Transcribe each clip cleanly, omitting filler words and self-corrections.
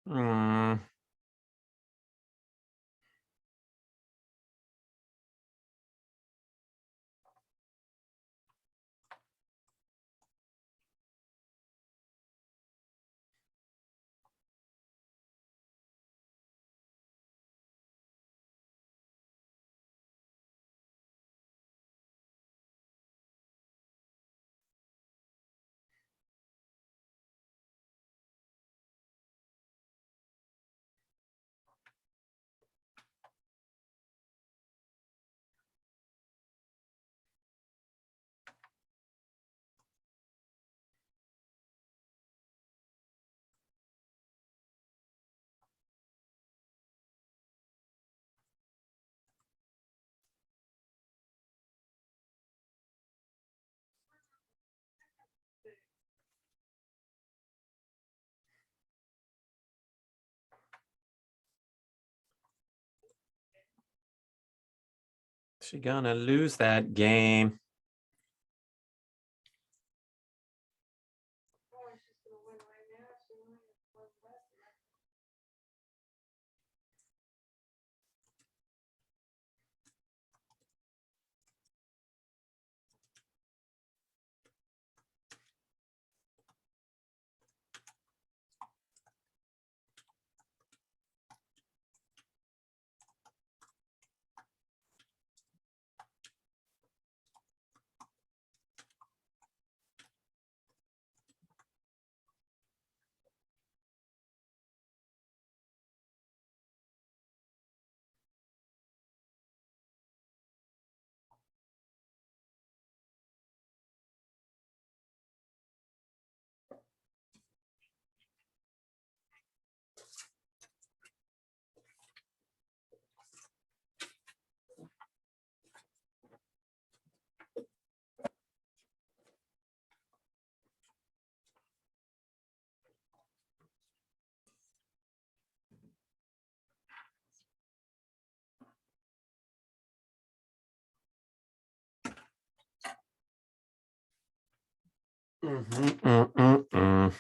Mm, she gonna lose that game. Mm.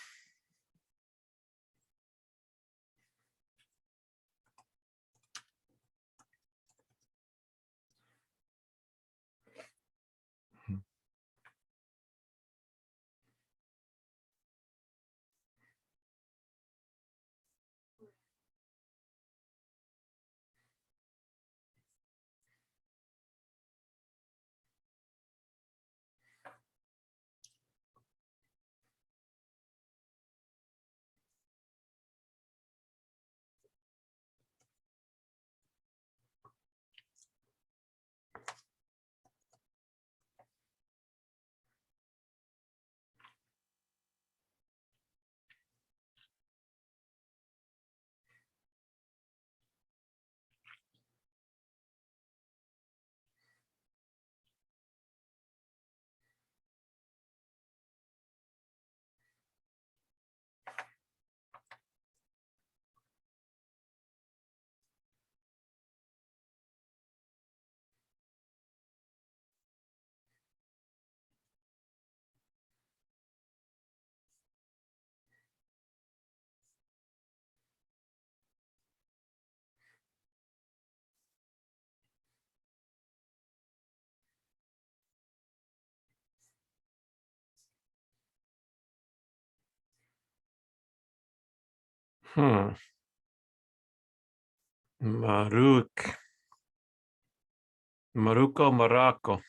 Hmm. Morocco.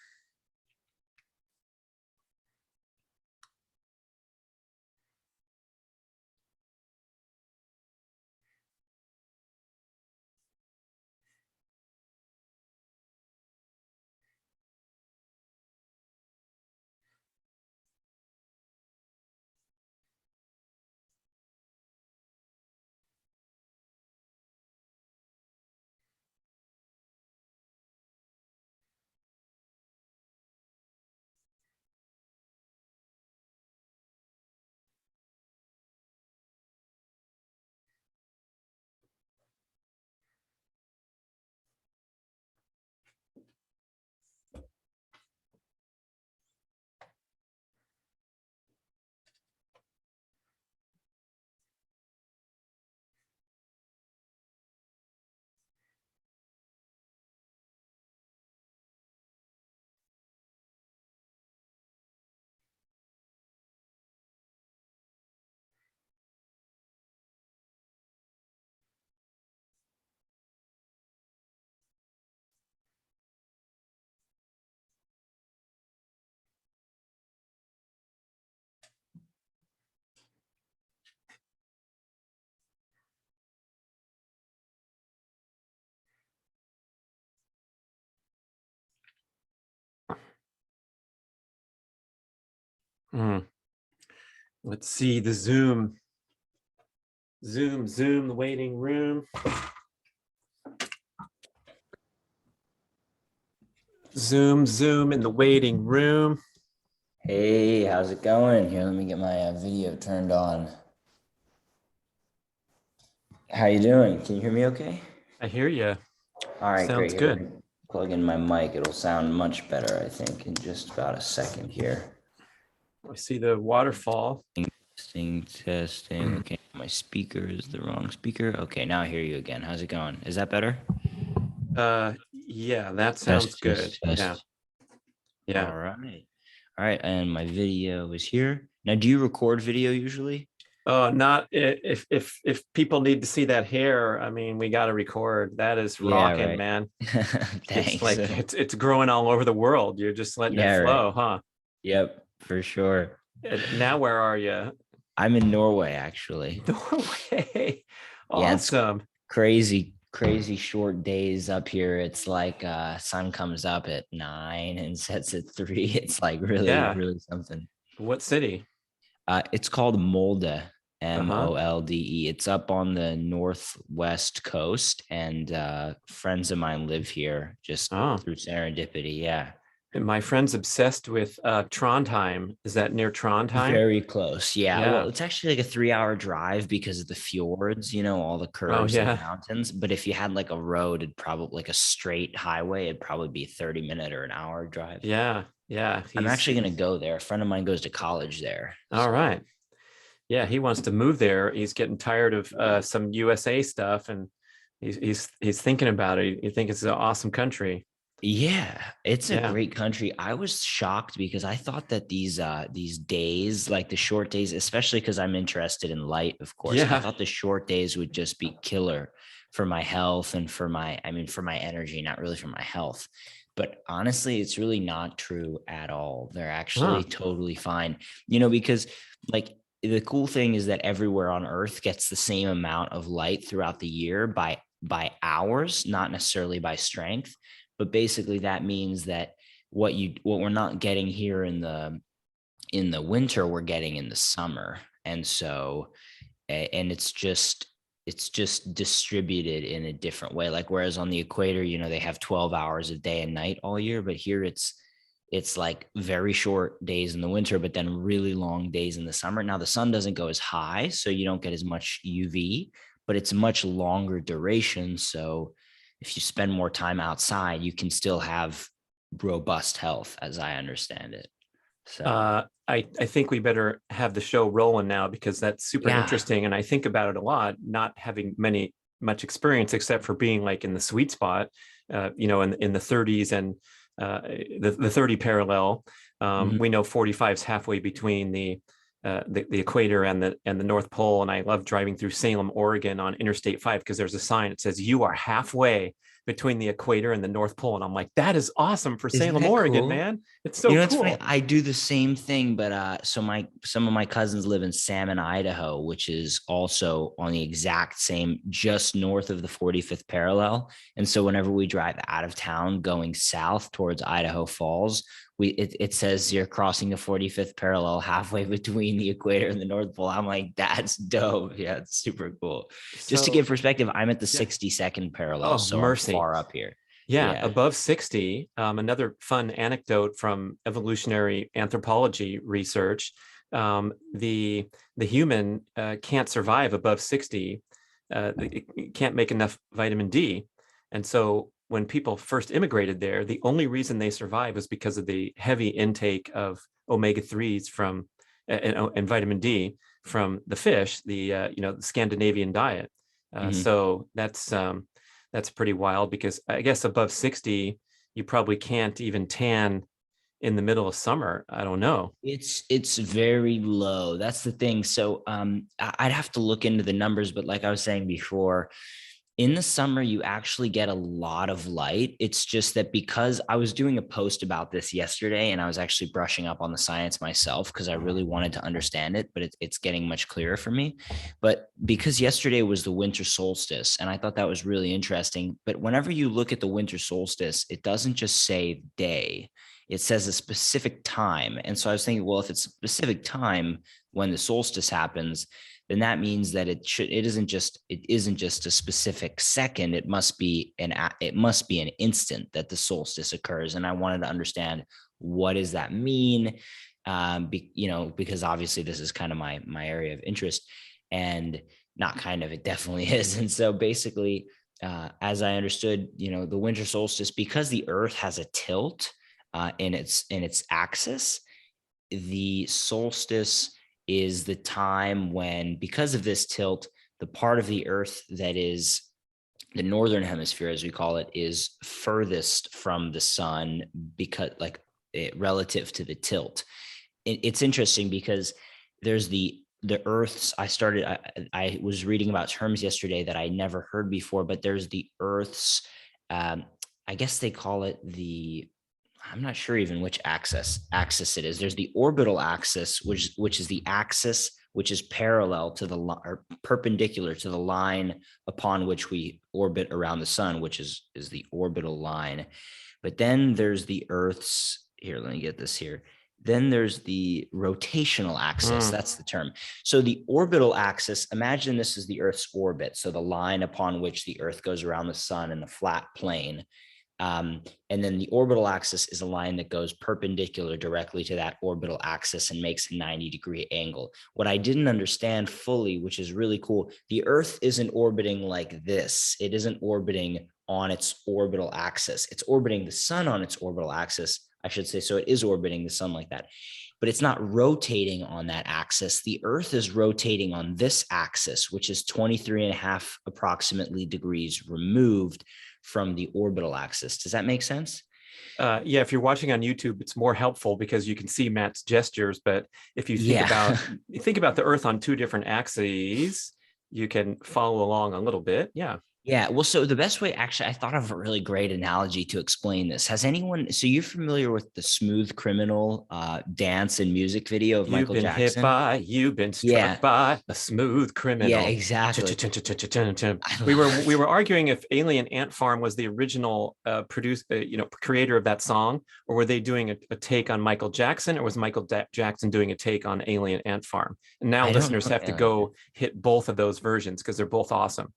mm. Let's see the Zoom. Zoom, the waiting room. Zoom in the waiting room. Hey, how's it going? Here, let me get my video turned on. How you doing? Can you hear me okay? I hear you. All right, great. Sounds Here, let good. me plug in my mic. It'll sound much better, I think, in just about a second here. I see the waterfall. Testing. Okay, my speaker is the wrong speaker. Okay, now I hear you again. How's it going? Is that better? Yeah, that sounds Test, good. test, Yeah, test. yeah. All right. All right, and my video is here. Now, do you record video usually? Not if people need to see that hair. I mean, we got to record. That is Yeah, rocking, right. man. It's Thanks. like it's growing all over the world. You're just letting it Yeah, right. flow, huh? Yep, for sure. And now where are you? I'm in Norway, actually. Norway. Yeah, it's Awesome. crazy short days up here. It's like sun comes up at 9 and sets at 3. It's like really, Yeah. really something. What city? It's called Molde, Uh-huh. Molde. It's up on the northwest coast, and friends of mine live here just Oh, through serendipity. Yeah. and my friend's obsessed with Trondheim. Is that near Trondheim? Very close. Yeah. Well, Yeah. it's actually like a 3 hour drive because of the fjords, all the Oh, curves of the yeah. mountains. But if you had like a road, it'd probably like a straight highway, it'd probably be a 30-minute or an hour drive. Yeah. Yeah. I'm actually going to He's go there. A friend of mine goes to college there. all So, right. Yeah, he wants to move there. He's getting tired of some USA stuff, and he's thinking about it. You think it's an awesome country? yeah, it's a Yeah, great country. I was shocked because I thought that these days, like the short days, especially because I'm interested in light, of course, I yeah, thought the short days would just be killer for my health and for my energy, not really for my health. But honestly, it's really not true at all. They're huh? actually totally fine, because like the cool thing is that everywhere on Earth gets the same amount of light throughout the year by hours, not necessarily by strength. But basically that means that what we're not getting here in the winter, we're getting in the summer. And so and it's just distributed in a different way. Like whereas on the equator, they have 12 hours of day and night all year, but here it's like very short days in the winter, but then really long days in the summer. Now the sun doesn't go as high, so you don't get as much UV, but it's much longer duration. So if you spend more time outside, you can still have robust health, as I understand it. So I think we better have the show rolling now because that's super yeah. interesting, and I think about it a lot. Not having much experience except for being like in the sweet spot, in the 30s and the 30 parallel. Mhm. We know 45 is halfway between the equator and the North Pole, and I love driving through Salem, Oregon on Interstate 5 because there's a sign that says you are halfway between the equator and the North Pole, and I'm like, that is awesome for Isn't Salem, that Oregon, cool? man. It's so It's funny. cool. I do the same thing, but so some of my cousins live in Salmon, Idaho, which is also on the exact same, just north of the 45th parallel. And so whenever we drive out of town going south towards Idaho Falls, it says you're crossing the 45th parallel halfway between the equator and the North Pole. I'm like, that's dope. Yeah, it's super cool. Just to give So perspective, I'm at the yeah. 62nd parallel, Oh, so I'm mercy. far up here. Yeah, Yeah. above 60. Another fun anecdote from evolutionary anthropology research. The human can't survive above 60. It can't make enough vitamin D. And so when people first immigrated there, the only reason they survived was because of the heavy intake of omega-3s and vitamin D from the fish, the Scandinavian diet. Mhm. So that's pretty wild because I guess above 60, you probably can't even tan in the middle of summer. I don't know. It's very low. That's the thing. So I'd have to look into the numbers, but like I was saying before, in the summer you actually get a lot of light. It's just that because I was doing a post about this yesterday and I was actually brushing up on the science myself because I really wanted to understand it, but it's getting much clearer for me. But because yesterday was the winter solstice and I thought that was really interesting, but whenever you look at the winter solstice, it doesn't just say day. it says a specific time. And so I was thinking, well, if it's a specific time when the solstice happens, then that means that it isn't just a specific second. It must be an instant that the solstice occurs. And I wanted to understand, what does that mean? Because obviously this is kind of my area of interest, and not kind of, it definitely is. And so basically, as I understood, the winter solstice, because the Earth has a tilt in its axis, the solstice is the time when, because of this tilt, the part of the Earth that is the northern hemisphere, as we call it, is furthest from the sun, because relative to the tilt. It's interesting because there's the Earth's, I was reading about terms yesterday that I never heard before, but there's the Earth's, I guess they call it I'm not sure even which axis it is. There's the orbital axis, which is the axis which is parallel to or perpendicular to the line upon which we orbit around the sun, which is the orbital line. But then there's the Earth's, here, let me get this here. Then there's the rotational axis. That's the term. So the orbital axis, imagine this is the Earth's orbit. So the line upon which the Earth goes around the sun in the flat plane. And then the orbital axis is a line that goes perpendicular directly to that orbital axis and makes a 90-degree angle. What I didn't understand fully, which is really cool, the Earth isn't orbiting like this. It isn't orbiting on its orbital axis. It's orbiting the sun on its orbital axis, I should say. So it is orbiting the sun like that, but it's not rotating on that axis. The Earth is rotating on this axis, which is 23.5 approximately degrees removed from the orbital axis. Does that make sense? Yeah, if you're watching on YouTube, it's more helpful because you can see Matt's gestures. But if you think about the Earth on two different axes, you can follow along a little bit. Yeah. Yeah. Well, so the best way, actually, I thought of a really great analogy to explain this. So you're familiar with the Smooth Criminal dance and music video of Michael Jackson? You've been struck by a smooth criminal. Yeah, exactly. We were arguing if Alien Ant Farm was the original creator of that song, or were they doing a take on Michael Jackson, or was Michael Jackson doing a take on Alien Ant Farm? And now listeners have to go hit both of those versions because they're both awesome.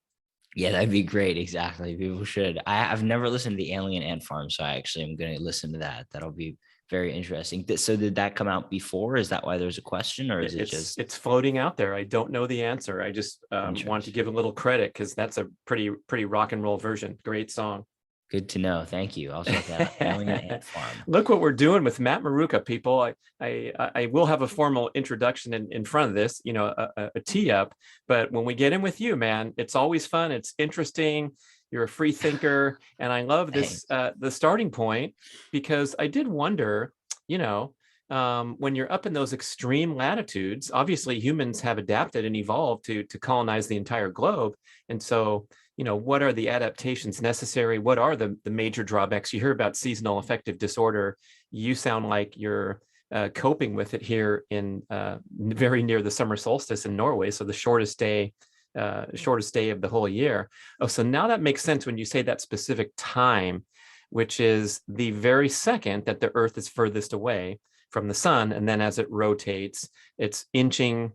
Yeah, that'd be great. Exactly. People should. I've never listened to the Alien Ant Farm, so I actually am going to listen to that. That'll be very interesting. So did that come out before? Is that why there's a question, or is it's floating out there? I don't know the answer. I just want to give a little credit because that's a pretty rock and roll version. Great song. Good to know. Thank you. I'll check that out. Alien Ant Farm. Look what we're doing with Matt Maruca, people. I will have a formal introduction in front of this, a tee up. But when we get in with you, man, it's always fun. It's interesting. You're a free thinker, and I love this the starting point, because I did wonder, when you're up in those extreme latitudes, obviously humans have adapted and evolved to colonize the entire globe, and so. What are the adaptations necessary? What are the major drawbacks? You hear about seasonal affective disorder. You sound like you're coping with it here in very near the summer solstice in Norway. So the shortest day of the whole year. Oh, so now that makes sense when you say that specific time, which is the very second that the Earth is furthest away from the sun. And then as it rotates, it's inching,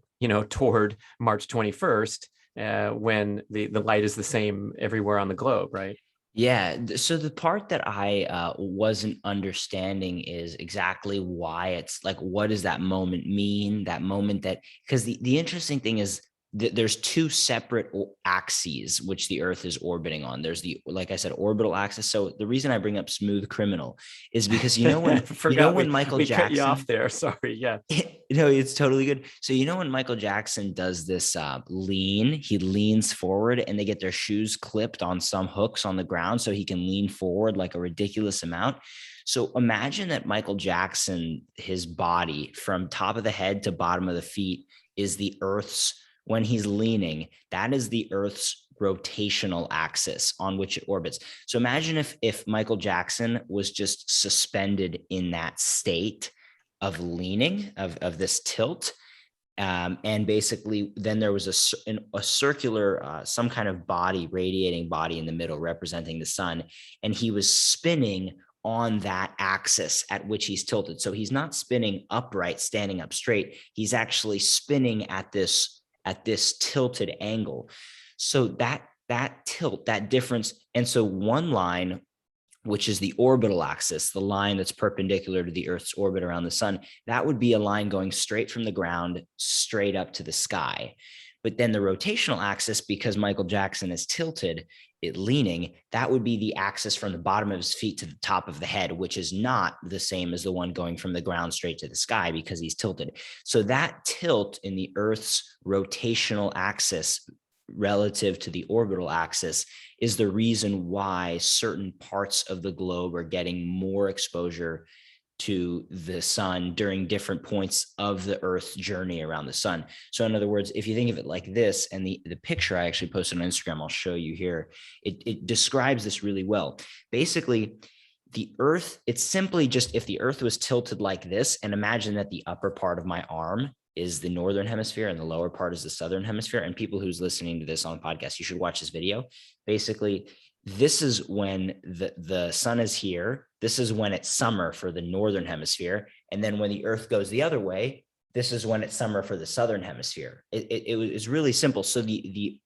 toward March 21st. When the light is the same everywhere on the globe, right? Yeah. So the part that I wasn't understanding is exactly why it's like, what does that moment mean? That moment because the interesting thing is there's two separate axes which the Earth is orbiting on. There's like I said, orbital axis. So the reason I bring up Smooth Criminal is because when Michael Jackson cut you off there. Sorry, yeah. No, it's totally good. So when Michael Jackson does this he leans forward, and they get their shoes clipped on some hooks on the ground so he can lean forward like a ridiculous amount. So imagine that Michael Jackson, his body from top of the head to bottom of the feet is the Earth's. When he's leaning, that is the Earth's rotational axis on which it orbits. So imagine if Michael Jackson was just suspended in that state of leaning, of this tilt. And basically then there was a circular, some kind of radiating body in the middle representing the sun. And he was spinning on that axis at which he's tilted. So he's not spinning upright, standing up straight. He's actually spinning at this tilted angle. So that tilt, that difference. And so one line, which is the orbital axis, the line that's perpendicular to the Earth's orbit around the sun, that would be a line going straight from the ground, straight up to the sky. But then the rotational axis, because Michael Jackson is tilted, it leaning, that would be the axis from the bottom of his feet to the top of the head, which is not the same as the one going from the ground straight to the sky because he's tilted. So that tilt in the Earth's rotational axis relative to the orbital axis is the reason why certain parts of the globe are getting more exposure to the sun during different points of the Earth's journey around the sun. So in other words, if you think of it like this, and the picture I actually posted on Instagram, I'll show you here, it describes this really well. Basically, the Earth, it's simply just if the Earth was tilted like this, and imagine that the upper part of my arm is the northern hemisphere and the lower part is the southern hemisphere. And people who's listening to this on podcast, you should watch this video. Basically, this is when the sun is here. This is when it's summer for the northern hemisphere. And then when the Earth goes the other way, this is when it's summer for the southern hemisphere. It was really simple. So the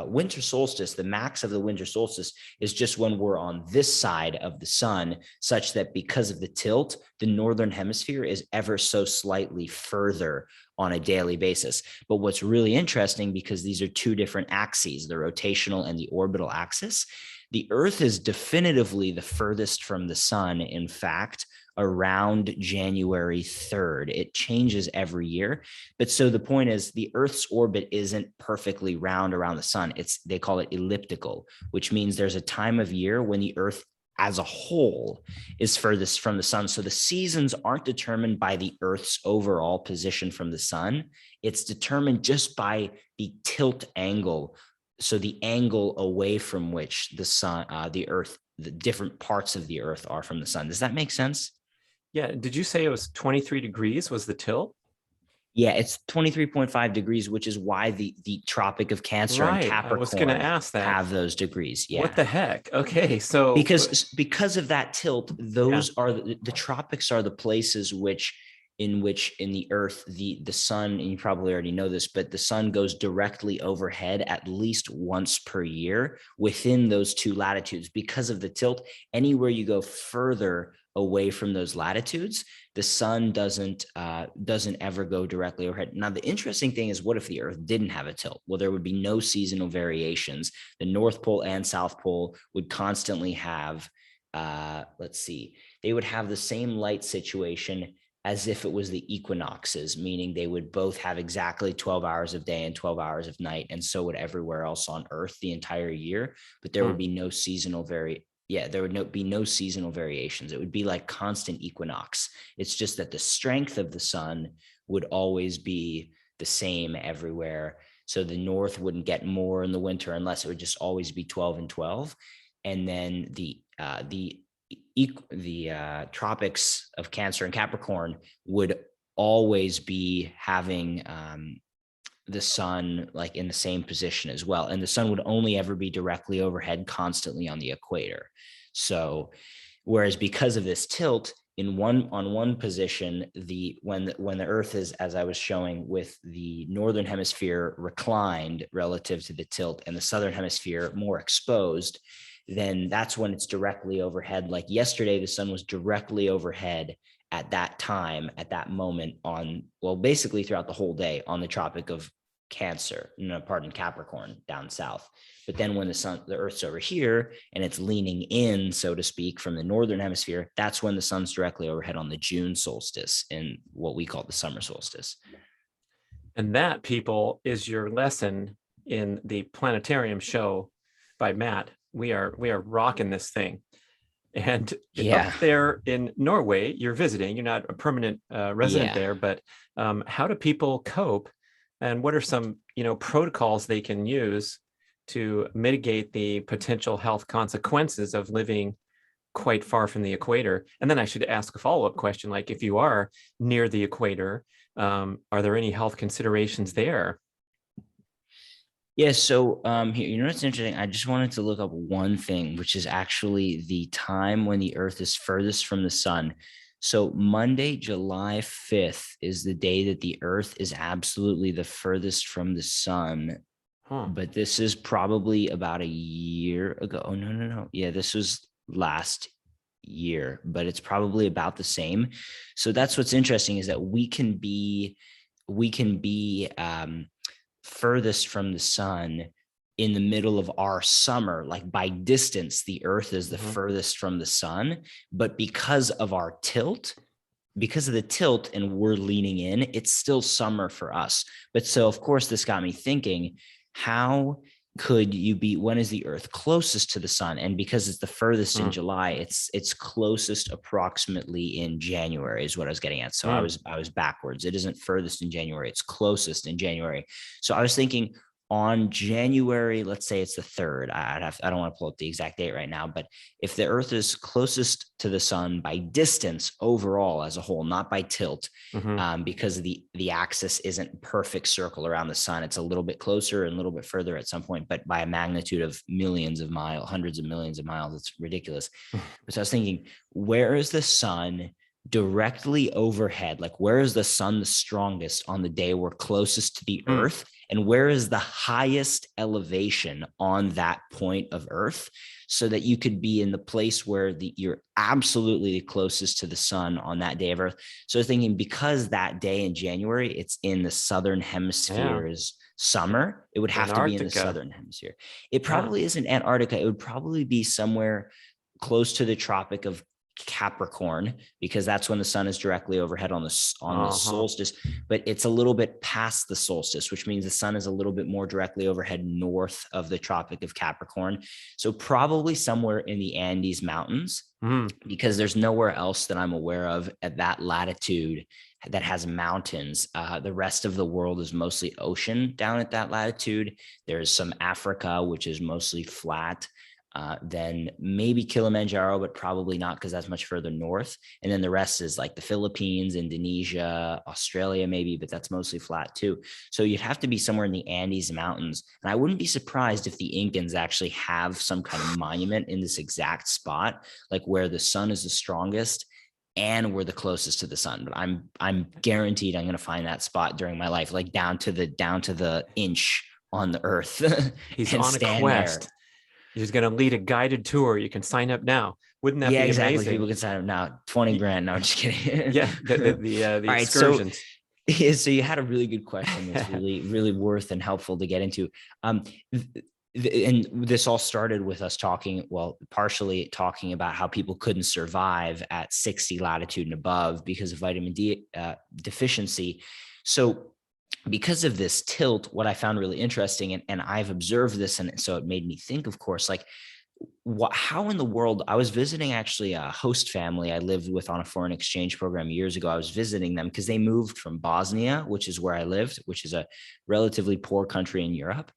winter solstice, the max of the winter solstice is just when we're on this side of the sun, such that because of the tilt, the northern hemisphere is ever so slightly further on a daily basis. But what's really interesting, because these are two different axes, the rotational and the orbital axis, the Earth is definitively the furthest from the sun. In fact, around January 3rd. It changes every year. But so the point is the Earth's orbit isn't perfectly round around the sun. They call it elliptical, which means there's a time of year when the Earth as a whole is furthest from the sun. So the seasons aren't determined by the Earth's overall position from the sun. It's determined just by the tilt angle. So the angle away from which the sun, the Earth, the different parts of the Earth are from the sun. Does that make sense? Yeah. Did you say it was 23 degrees was the tilt? Yeah, it's 23.5 degrees, which is why the Tropic of Cancer and Right. I was going to Capricorn ask that. have those degrees. Yeah. What the heck? Okay. So Because of that tilt, those are the tropics are the places in the Earth, the sun, and you probably already know this, but the sun goes directly overhead at least once per year within those two latitudes. Because of the tilt, anywhere you go further away from those latitudes, the sun doesn't ever go directly overhead. Now, the interesting thing is, what if the Earth didn't have a tilt? Well, there would be no seasonal variations. The North Pole and South Pole would constantly have, they would have the same light situation as if it was the equinoxes, meaning they would both have exactly 12 hours of day and 12 hours of night. And so would everywhere else on Earth the entire year, but there would be no seasonal be no seasonal variations. It would be like constant equinox. It's just that the strength of the sun would always be the same everywhere. So the North wouldn't get more in the winter unless it would just always be 12 and 12. And then the tropics of Cancer and Capricorn would always be having the sun like in the same position as well. And the sun would only ever be directly overhead constantly on the equator. So whereas because of this tilt on one position, when the Earth is, as I was showing, with the northern hemisphere reclined relative to the tilt and the southern hemisphere more exposed, then that's when it's directly overhead. Like yesterday, the sun was directly overhead at that time, at that moment basically throughout the whole day on the Tropic of Capricorn down south. But then when the Earth's over here and it's leaning in, so to speak, from the northern hemisphere, that's when the sun's directly overhead on the June solstice in what we call the summer solstice. And that, people, is your lesson in the planetarium show by Matt. We are rocking this thing. And up there in Norway, you're visiting, you're not a permanent resident there, but how do people cope? And what are some, protocols they can use to mitigate the potential health consequences of living quite far from the equator? And then I should ask a follow-up question, like if you are near the equator, are there any health considerations there? Yeah. So here, you know what's interesting? I just wanted to look up one thing, which is actually the time when the Earth is furthest from the sun. So Monday, July 5th is the day that the Earth is absolutely the furthest from the sun. Huh. But this is probably about a year ago. Oh, no, no, no. Yeah, this was last year, but it's probably about the same. So that's what's interesting, is that we can be furthest from the sun in the middle of our summer. Like by distance, the Earth is the Mhm. furthest from the sun, but because of the tilt and we're leaning in, it's still summer for us. But so, of course, this got me thinking, how could you be, when is the Earth closest to the sun? And because it's the furthest in Mm. July, it's closest approximately in January is what I was getting at. So Mm. I was backwards. It isn't furthest in January, it's closest in January. So I was thinking, on January, let's say it's the 3rd. I don't want to pull up the exact date right now, but if the Earth is closest to the sun by distance overall as a whole, not by tilt, Mhm. because the axis isn't perfect circle around the sun, it's a little bit closer and a little bit further at some point, but by a magnitude of millions of miles, hundreds of millions of miles, it's ridiculous. So I was thinking, where is the sun directly overhead? Like, where is the sun the strongest on the day we're closest to the Mm. Earth? And where is the highest elevation on that point of Earth? So that you could be in the place where you're absolutely the closest to the sun on that day of Earth. So I was thinking, because that day in January, it's in the southern Yeah. hemisphere's summer, it would have to be in the Antarctica. southern hemisphere. It Yeah. probably isn't Antarctica. It would probably be somewhere close to the Tropic of Capricorn, because that's when the sun is directly overhead on the Uh-huh. solstice. But it's a little bit past the solstice, which means the sun is a little bit more directly overhead north of the Tropic of Capricorn. So probably somewhere in the Andes Mountains, Mm. because there's nowhere else that I'm aware of at that latitude that has mountains. The rest of the world is mostly ocean down at that latitude. There's some Africa, which is mostly flat. Then maybe Kilimanjaro, but probably not, because that's much further north. And then the rest is like the Philippines, Indonesia, Australia, maybe, but that's mostly flat too. So you'd have to be somewhere in the Andes Mountains. And I wouldn't be surprised if the Incans actually have some kind of monument in this exact spot, like where the sun is the strongest and we're the closest to the sun. But I'm guaranteed I'm going to find that spot during my life, like down to the inch on the earth, He's and on a stand quest. there. He's going to lead a guided tour. You can sign up now. Wouldn't that Yeah, be exactly. amazing? People can sign up now. 20 Y- grand. No, I'm just kidding. Yeah, the All right. So, excursions. yeah, so you had a really good question that's really, really worth and helpful to get into. Um, and this all started with us talking, well, partially talking about how people couldn't survive at 60 latitude and above because of vitamin D deficiency. So because of this tilt, what I found really interesting, and I've observed this, and so it made me think, of course, like, how in the world, I was visiting actually a host family I lived with on a foreign exchange program years ago. I was visiting them because they moved from Bosnia, which is where I lived, which is a relatively poor country in Europe,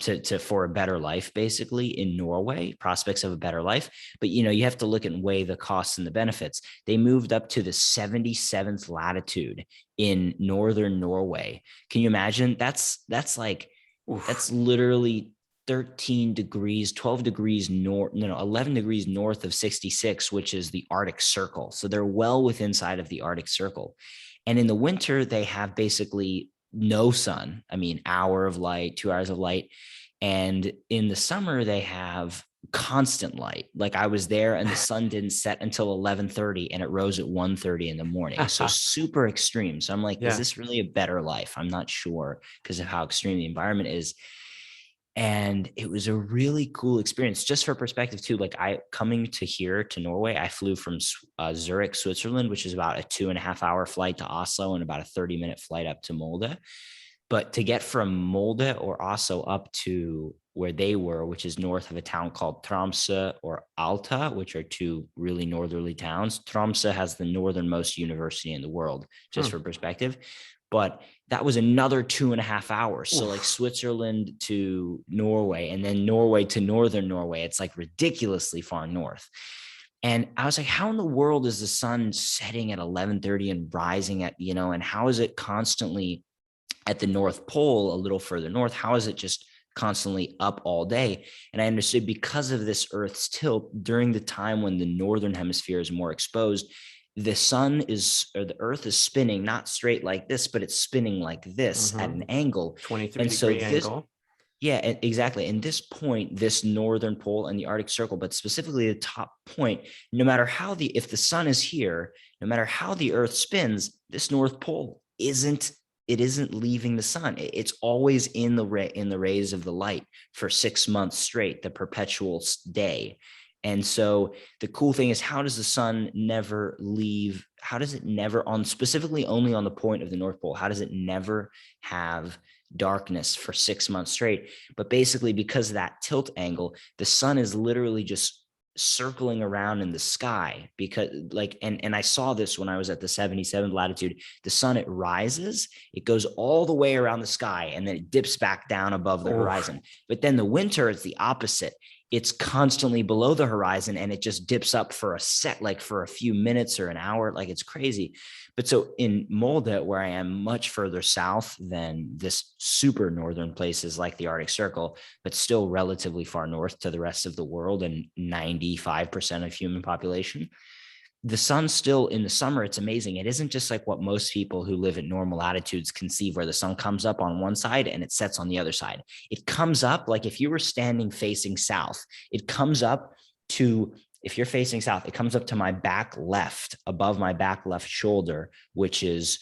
to for a better life, basically, in Norway, prospects of a better life. But you have to look and weigh the costs and the benefits. They moved up to the 77th latitude in northern Norway. Can you imagine? That's Oof. literally 13 degrees, 12 degrees north, no, 11 degrees north of 66, which is the Arctic Circle. So they're well within inside of the Arctic Circle. And in the winter, they have basically no sun. I mean, hour of light, 2 hours of light. And in the summer, they have constant light. Like, I was there and the sun didn't set until 11:30 and it rose at 1:30 in the morning. So super extreme. So I'm like, is Yeah. this really a better life? I'm not sure, because of how extreme the environment is. And it was a really cool experience, just for perspective too. Like, I coming to here to Norway, I flew from Zurich, Switzerland, which is about a 2.5 hour flight to Oslo and about a 30-minute flight up to Molde. But to get from Molde or Oslo up to where they were, which is north of a town called Tromsø or Alta, which are two really northerly towns. Tromsø has the northernmost university in the world, just Hmm. for perspective. But that was another 2.5 hours. So like Oof. Switzerland to Norway, and then Norway to northern Norway. It's like ridiculously far north. And I was like, how in the world is the sun setting at 11:30 and rising at, and how is it constantly at the North Pole, a little further north? How is it just constantly up all day. And I understood because of this Earth's tilt during the time when the northern hemisphere is more exposed, the sun is, or the Earth is spinning not straight like this, but it's spinning like this at an angle. 23 And so degree this, angle. yeah, exactly. And this point, this northern pole and the Arctic Circle, but specifically the top point, no matter how if the sun is here, no matter how the Earth spins, this North Pole isn't leaving the sun. It's always in the rays of the light for 6 months straight, the perpetual day. And so the cool thing is, how does the sun never leave? How does it never, on specifically only on the point of the North Pole, how does it never have darkness for 6 months straight? But basically, because of that tilt angle, the sun is literally just circling around in the sky, because and I saw this when I was at the 77th latitude. The sun, it rises, it goes all the way around the sky, and then it dips back down above the horizon. But then the winter, it's the opposite. It's constantly below the horizon, and it just dips up for for a few minutes or an hour. Like, it's crazy. But so in Molde, where I am much further south than this super northern places like the Arctic Circle, but still relatively far north to the rest of the world and 95% of human population, the sun still, in the summer, it's amazing. It isn't just like what most people who live at normal latitudes conceive, where the sun comes up on one side and it sets on the other side. It comes up like if you were standing facing south, it comes up to, if you're facing south, it comes up to my back left, above my back left shoulder, which is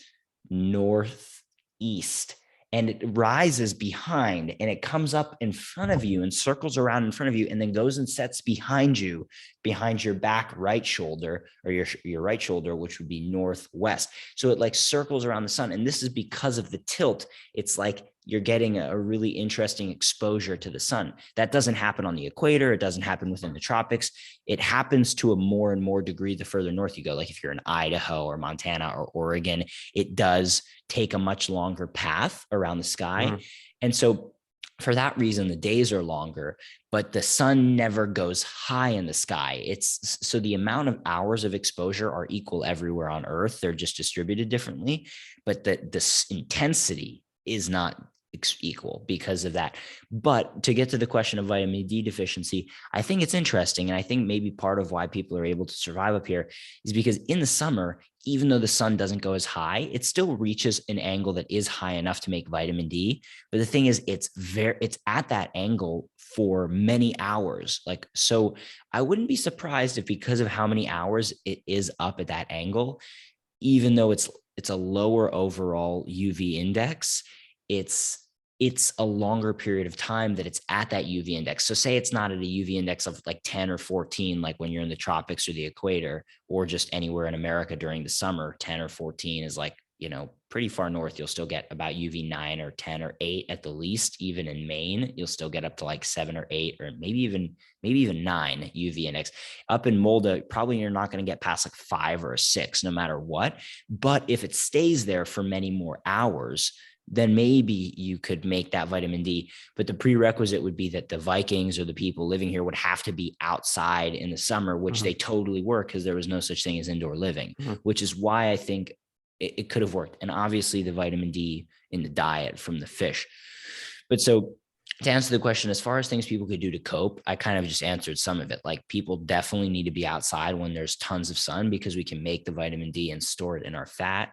northeast. And it rises behind, and it comes up in front of you and circles around in front of you, and then goes and sets behind you, behind your back right shoulder, or your right shoulder, which would be northwest. So it like circles around the sun. And this is because of the tilt. It's like you're getting a really interesting exposure to the sun. That doesn't happen on the equator. It doesn't happen within the tropics. It happens to a more and more degree the further north you go. Like if you're in Idaho or Montana or Oregon, it does take a much longer path around the sky. And so for that reason, the days are longer, but the sun never goes high in the sky. It's so the amount of hours of exposure are equal everywhere on Earth. They're just distributed differently, but the intensity is not equal because of that. But to get to the question of vitamin D deficiency, I think it's interesting. And I think maybe part of why people are able to survive up here is because in the summer, even though the sun doesn't go as high, it still reaches an angle that is high enough to make vitamin D. But the thing is, it's at that angle for many hours. Like, so I wouldn't be surprised if, because of how many hours it is up at that angle, even though it's a lower overall UV index, it's a longer period of time that it's at that UV index. So say it's not at a UV index of like 10 or 14, like when you're in the tropics or the equator, or just anywhere in America during the summer. 10 or 14 is like, pretty far north. You'll still get about UV 9 or 10 or 8 at the least. Even in Maine, you'll still get up to like 7 or 8, or maybe even 9 UV index. Up in Molde, probably you're not going to get past like 5 or 6, no matter what. But if it stays there for many more hours, then maybe you could make that vitamin D. But the prerequisite would be that the Vikings or the people living here would have to be outside in the summer, which they totally were, because there was no such thing as indoor living, which is why I think it could have worked. And obviously the vitamin D in the diet from the fish. But so to answer the question, as far as things people could do to cope, I kind of just answered some of it. Like, people definitely need to be outside when there's tons of sun, because we can make the vitamin D and store it in our fat.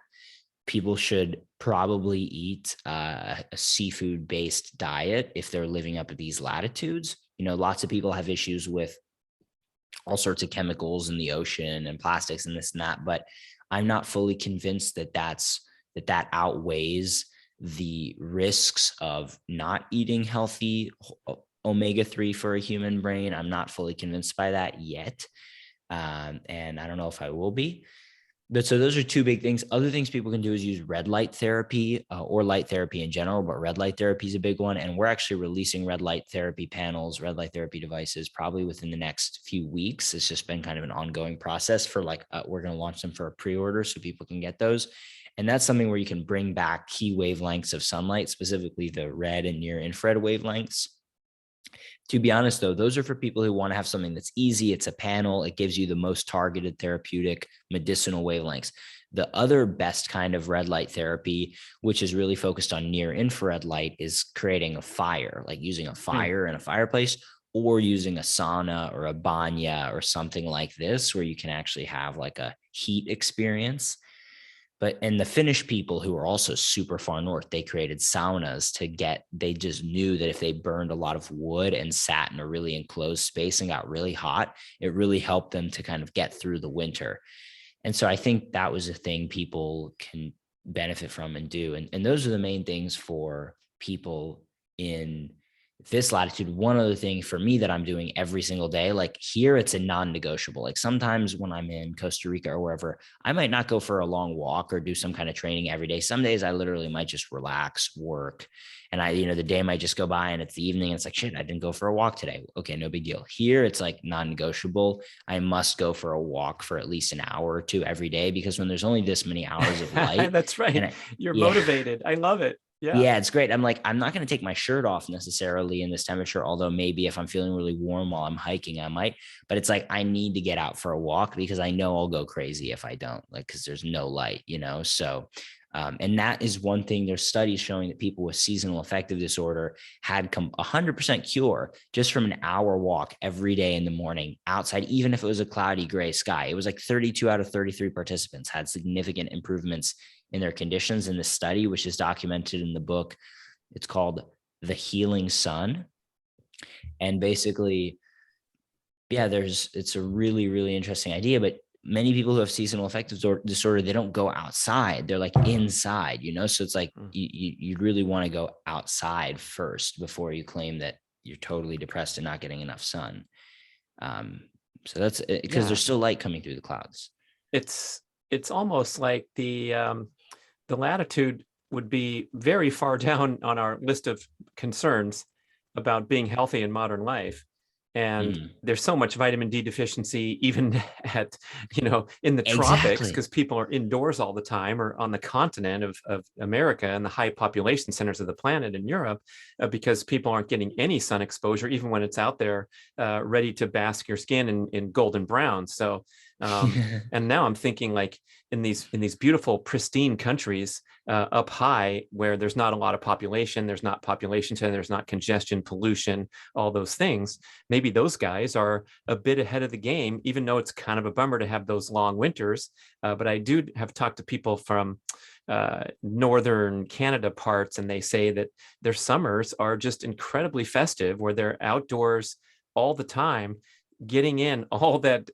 People should probably eat a seafood-based diet if they're living up at these latitudes. Lots of people have issues with all sorts of chemicals in the ocean and plastics and this and that, but I'm not fully convinced that outweighs the risks of not eating healthy omega-3 for a human brain. I'm not fully convinced by that yet. And I don't know if I will be. But so those are two big things. Other things people can do is use red light therapy or light therapy in general, but red light therapy is a big one. And we're actually releasing red light therapy panels, red light therapy devices, probably within the next few weeks. It's just been kind of an ongoing process for we're going to launch them for a pre-order so people can get those. And that's something where you can bring back key wavelengths of sunlight, specifically the red and near infrared wavelengths. To be honest, though, those are for people who want to have something that's easy. It's a panel. It gives you the most targeted therapeutic medicinal wavelengths. The other best kind of red light therapy, which is really focused on near infrared light, is creating a fire, like using a Hmm. fire in a fireplace, or using a sauna or a banya or something like this, where you can actually have like a heat experience. But and the Finnish people, who are also super far north, they created saunas they just knew that if they burned a lot of wood and sat in a really enclosed space and got really hot, it really helped them to kind of get through the winter. And so I think that was a thing people can benefit from and do. And those are the main things for people in this latitude. One other thing for me that I'm doing every single day, like here, it's a non-negotiable. Like sometimes when I'm in Costa Rica or wherever, I might not go for a long walk or do some kind of training every day. Some days I literally might just relax, work. And the day might just go by and it's the evening and it's like, shit, I didn't go for a walk today. Okay, no big deal. Here, it's like non-negotiable. I must go for a walk for at least an hour or two every day, because when there's only this many hours of light, That's right. and You're yeah, motivated. I love it. Yeah. yeah, it's great. I'm like, I'm not going to take my shirt off necessarily in this temperature, although maybe if I'm feeling really warm while I'm hiking, I might. But it's like, I need to get out for a walk because I know I'll go crazy if I don't, like, because there's no light. So, and that is one thing. There's studies showing that people with seasonal affective disorder had 100% cure just from an hour walk every day in the morning outside, even if it was a cloudy gray sky. It was like 32 out of 33 participants had significant improvements in their conditions in the study, which is documented in the book. It's called The Healing Sun. And basically, yeah, it's a really, really interesting idea, but many people who have seasonal affective disorder, they don't go outside. They're like inside. So it's like Mm. you really want to go outside first before you claim that you're totally depressed and not getting enough sun. So that's because Yeah. there's still light coming through the clouds. It's almost like the latitude would be very far down on our list of concerns about being healthy in modern life. And Mm. there's so much vitamin D deficiency, even in the tropics, Exactly. because people are indoors all the time, or on the continent of America and the high population centers of the planet in Europe, because people aren't getting any sun exposure, even when it's out there ready to bask your skin in golden brown. So, and now I'm thinking, like, in these beautiful, pristine countries up high, where there's not a lot of population, there's not population center, there's not congestion, pollution, all those things. Maybe those guys are a bit ahead of the game, even though it's kind of a bummer to have those long winters. But I do have talked to people from northern Canada parts, and they say that their summers are just incredibly festive, where they're outdoors all the time, getting in all that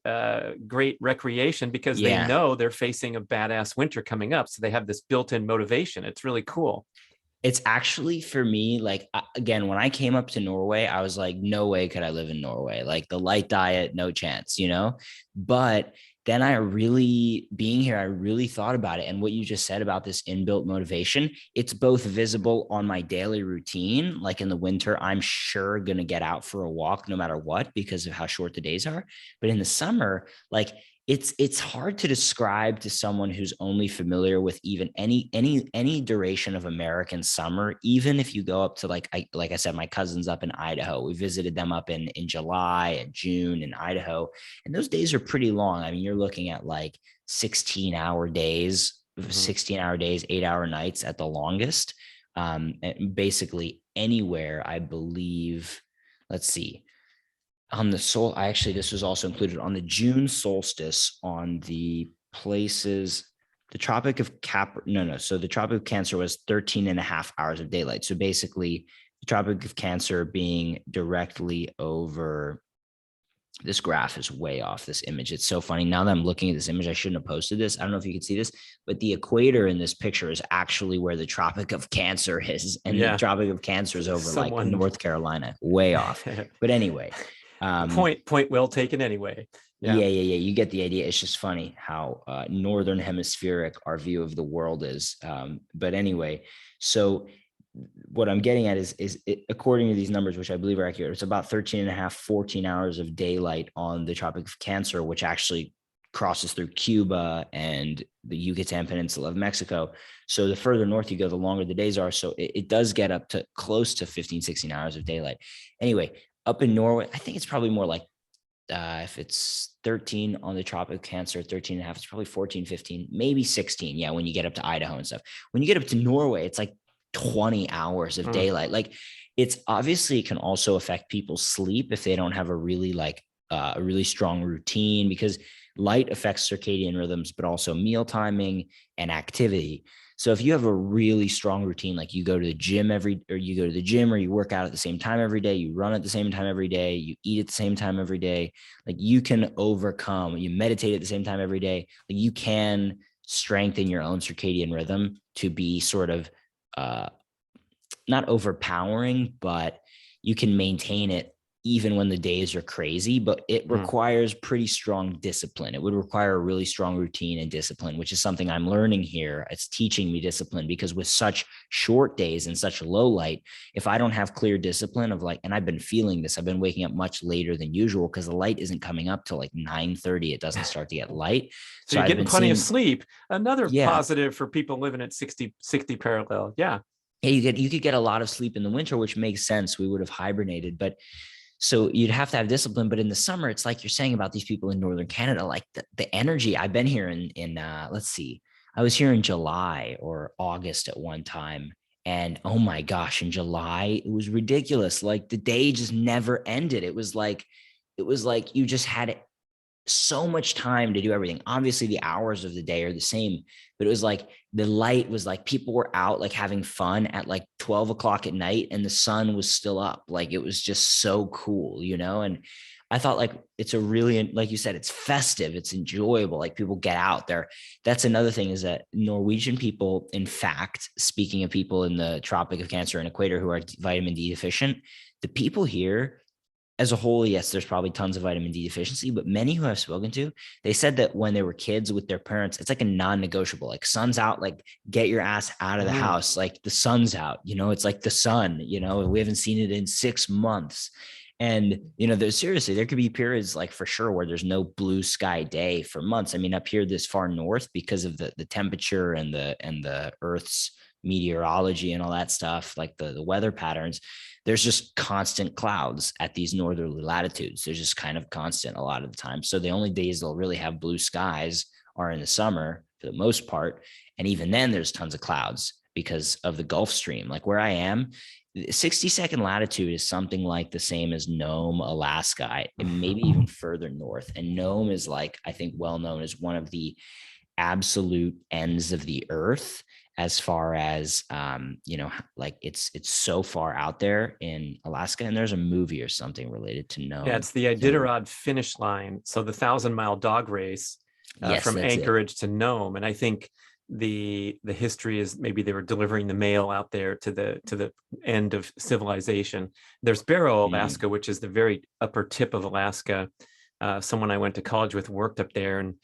great recreation, because they Yeah. know they're facing a badass winter coming up. So they have this built-in motivation. It's really cool. It's actually, for me, like, again, when I came up to Norway, I was like, no way could I live in Norway. Like the light diet, no chance. But then being here, I really thought about it. And what you just said about this inbuilt motivation, it's both visible on my daily routine. Like in the winter, I'm sure going to get out for a walk no matter what, because of how short the days are. But in the summer, like, it's hard to describe to someone who's only familiar with even any duration of American summer. Even if you go up to, like I said, my cousin's up in Idaho. We visited them up in July and June in Idaho, and those days are pretty long. I mean, you're looking at like 16-hour days, Mhm. 16-hour days, 8-hour nights at the longest. And basically anywhere, I believe. Let's see, on the sol actually, this was also included on the June solstice, on the Tropic of Cap, no, so the Tropic of Cancer was 13 and a half hours of daylight. So basically the Tropic of Cancer being directly over, this graph is way off this image. It's so funny. Now that I'm looking at this image, I shouldn't have posted this. I don't know if you can see this, but the equator in this picture is actually where the Tropic of Cancer is. And the Yeah. Tropic of Cancer is over like Someone North Carolina, way off. But anyway, point well taken anyway. Yeah. yeah. You get the idea. It's just funny how northern hemispheric our view of the world is. But anyway, so what I'm getting at is according to these numbers, which I believe are accurate, it's about 13 and a half, 14 hours of daylight on the Tropic of Cancer, which actually crosses through Cuba and the Yucatan Peninsula of Mexico. So the further north you go, the longer the days are. So it does get up to close to 15, 16 hours of daylight. Anyway, up in Norway, I think it's probably more like if it's 13 on the Tropic of Cancer, 13 and a half, it's probably 14, 15, maybe 16. Yeah. When you get up to Idaho and stuff, when you get up to Norway, it's like 20 hours of Mm, daylight. Like it's obviously, it can also affect people's sleep if they don't have a really a really strong routine, because light affects circadian rhythms, but also meal timing and activity. So if you have a really strong routine, like you go to the gym or you go to the gym or you work out at the same time every day, you run at the same time every day, you eat at the same time every day, like you can overcome, you meditate at the same time every day, like you can strengthen your own circadian rhythm to be sort of uh, not overpowering, but you can maintain it even when the days are crazy. But it mm. requires pretty strong discipline. It would require a really strong routine and discipline, which is something I'm learning here. It's teaching me discipline, because with such short days and such low light, if I don't have clear discipline of like, and I've been feeling this, I've been waking up much later than usual because the light isn't coming up till like 9:30. It doesn't start to get light. So So you're I've getting been plenty of seeing, sleep. Another yeah, positive for people living at 60 parallel. Yeah. hey, you could get a lot of sleep in the winter, which makes sense. We would have hibernated, but so you'd have to have discipline. But in the summer, it's like you're saying about these people in northern Canada, like the energy. I've been here in let's see, I was here in July or August at one time, and oh my gosh, in July it was ridiculous. Like the day just never ended. It was like you just had so much time to do everything. Obviously, the hours of the day are the same, but it was like the light was like people were out like having fun at like 12 o'clock at night and the sun was still up. Like it was just so cool, you know? And I thought like it's a really, like you said, it's festive, it's enjoyable. Like people get out there. That's another thing, is that Norwegian people, in fact, speaking of people in the Tropic of Cancer and Equator who are vitamin D deficient, the people here as a whole, yes, there's probably tons of vitamin D deficiency, but many who I've spoken to, they said that when they were kids with their parents, it's like a non-negotiable, like sun's out, like get your ass out of the Mm. house. Like the sun's out, it's like the sun, we haven't seen it in 6 months. And, there's seriously, there could be periods like for sure where there's no blue sky day for months. I mean, up here this far north, because of the temperature and the Earth's meteorology and all that stuff, like the weather patterns, there's just constant clouds at these northerly latitudes. There's just kind of constant a lot of the time. So the only days they'll really have blue skies are in the summer for the most part. And even then there's tons of clouds because of the Gulf Stream. Like where I am, 62nd latitude is something like the same as Nome, Alaska, and maybe even further north. And Nome is like, I think, well known as one of the absolute ends of the earth, as far as like it's so far out there in Alaska. And there's a movie or something related to Yeah, Nome. it's the Iditarod finish line. So the 1,000-mile dog race Yes, from that's it. Anchorage to Nome. And I think the history is maybe they were delivering the mail out there to the end of civilization. There's Barrow, Mm. Alaska, which is the very upper tip of Alaska. Someone I went to college with worked up there and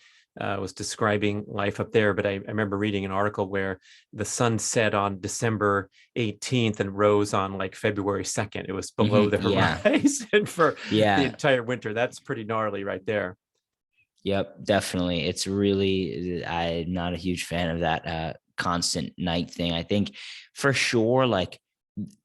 was describing life up there. But I remember reading an article where the sun set on December 18th and rose on like February 2nd. It was below the Yeah. horizon for the Yeah. entire winter. That's pretty gnarly right there. Yep, definitely. It's really, I'm not a huge fan of that constant night thing. I think for sure, like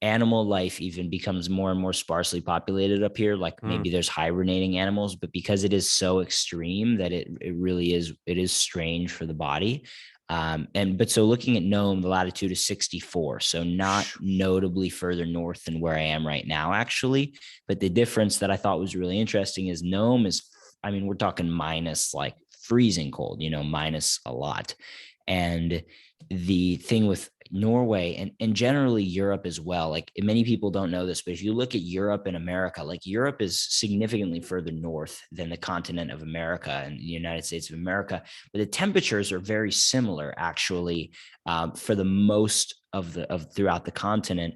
animal life even becomes more and more sparsely populated up here. Like Mm. maybe there's hibernating animals, but because it is so extreme that it really is, it is strange for the body. But so looking at Nome, the latitude is 64. So not notably further north than where I am right now, actually. But the difference that I thought was really interesting is Nome is, I mean, we're talking minus like freezing cold, minus a lot. And the thing with Norway and generally Europe as well, like many people don't know this, but if you look at Europe and America, like Europe is significantly further north than the continent of America and the United States of America, but the temperatures are very similar actually, for the most of throughout the continent.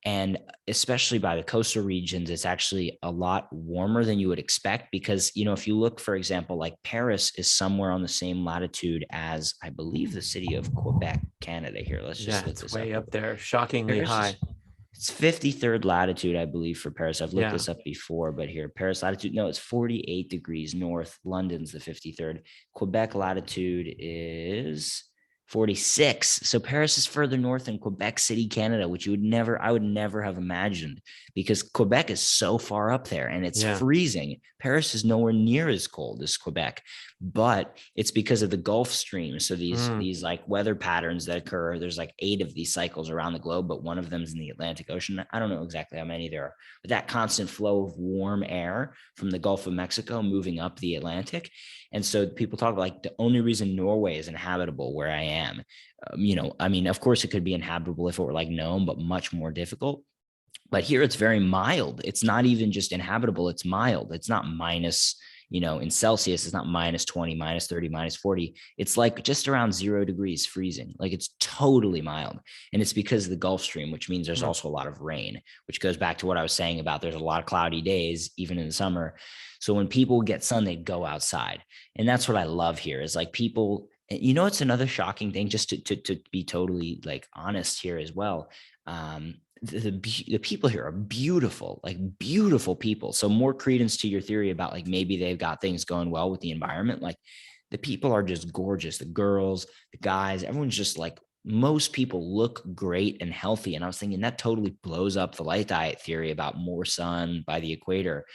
And especially by the coastal regions, it's actually a lot warmer than you would expect because, if you look, for example, like Paris is somewhere on the same latitude as, I believe, the city of Quebec, Canada here. Let's Yeah, just look it's this up. way up there, shockingly Paris high. is, it's 53rd latitude, I believe, for Paris. I've looked Yeah. this up before, but here, Paris latitude, no, it's 48 degrees north. London's the 53rd. Quebec latitude is 46. So Paris is further north than Quebec City, Canada, which I would never have imagined, because Quebec is so far up there and it's Yeah. freezing. Paris is nowhere near as cold as Quebec, but it's because of the Gulf Stream. So these like weather patterns that occur, there's like 8 of these cycles around the globe, but one of them is in the Atlantic Ocean. I don't know exactly how many there are, but that constant flow of warm air from the Gulf of Mexico moving up the Atlantic. And so people talk like the only reason Norway is inhabitable where I am, I mean, of course it could be inhabitable if it were like Nome, but much more difficult. But here it's very mild. It's not even just inhabitable. It's mild. It's not minus, in Celsius, it's not minus 20, minus 30, minus 40. It's like just around 0 degrees freezing. Like it's totally mild. And it's because of the Gulf Stream, which means there's also a lot of rain, which goes back to what I was saying about there's a lot of cloudy days, even in the summer. So when people get sun, they go outside. And that's what I love here is like people, it's another shocking thing, just to be totally like honest here as well. The people here are beautiful, like beautiful people. So more credence to your theory about like maybe they've got things going well with the environment. Like the people are just gorgeous. The girls, the guys, everyone's just like, most people look great and healthy. And I was thinking that totally blows up the light diet theory about more sun by the equator.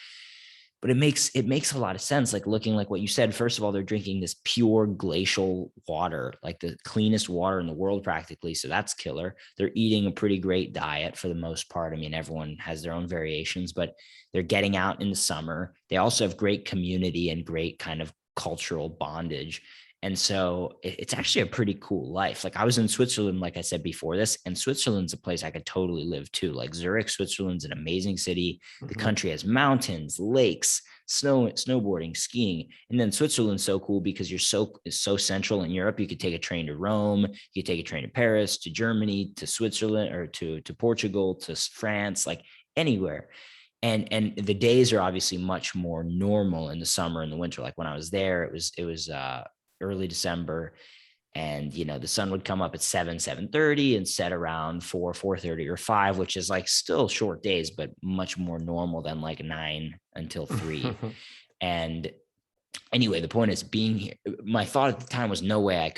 But it makes a lot of sense, like looking like what you said. First of all, they're drinking this pure glacial water, like the cleanest water in the world practically. So that's killer. They're eating a pretty great diet for the most part. I mean, everyone has their own variations, but they're getting out in the summer. They also have great community and great kind of cultural bondage. And so it's actually a pretty cool life. Like I was in Switzerland, like I said before this, and Switzerland's a place I could totally live too. Like Zurich, Switzerland's an amazing city. The country has mountains, lakes, snowboarding, skiing. And then Switzerland's so cool because you're so central in Europe. You could take a train to Rome, you could take a train to Paris, to Germany, to Switzerland, or to Portugal, to France, like anywhere. And the days are obviously much more normal in the summer and the winter. Like when I was there, it was early December, and the sun would come up at 7:30 and set around 4:30 or 5, which is like still short days, but much more normal than like 9 until 3. And anyway, the point is, being here, my thought at the time was no way I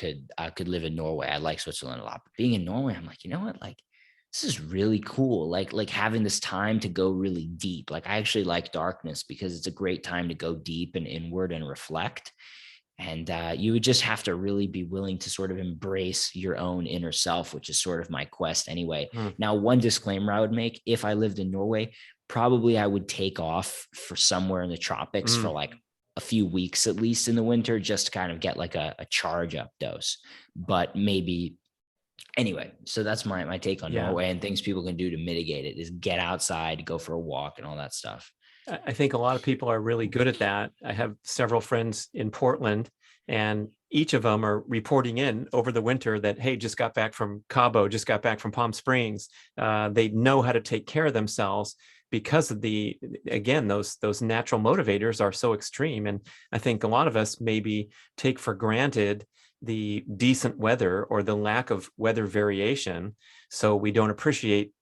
could live in Norway. I like Switzerland a lot, but being in Norway, I'm like, you know what, like this is really cool. Like having this time to go really deep. Like I actually like darkness because it's a great time to go deep and inward and reflect. And you would just have to really be willing to sort of embrace your own inner self, which is sort of my quest anyway. Now, one disclaimer I would make, if I lived in Norway, probably I would take off for somewhere in the tropics for like a few weeks, at least in the winter, just to kind of get like a charge up dose. But maybe anyway, so that's my take on Norway, and things people can do to mitigate it is get outside, go for a walk and all that stuff. I think a lot of people are really good at that. I have several friends in Portland, and each of them are reporting in over the winter that, hey, just got back from Cabo, just got back from Palm Springs. They know how to take care of themselves because of again, those natural motivators are so extreme. And I think a lot of us maybe take for granted the decent weather or the lack of weather variation. So we don't appreciate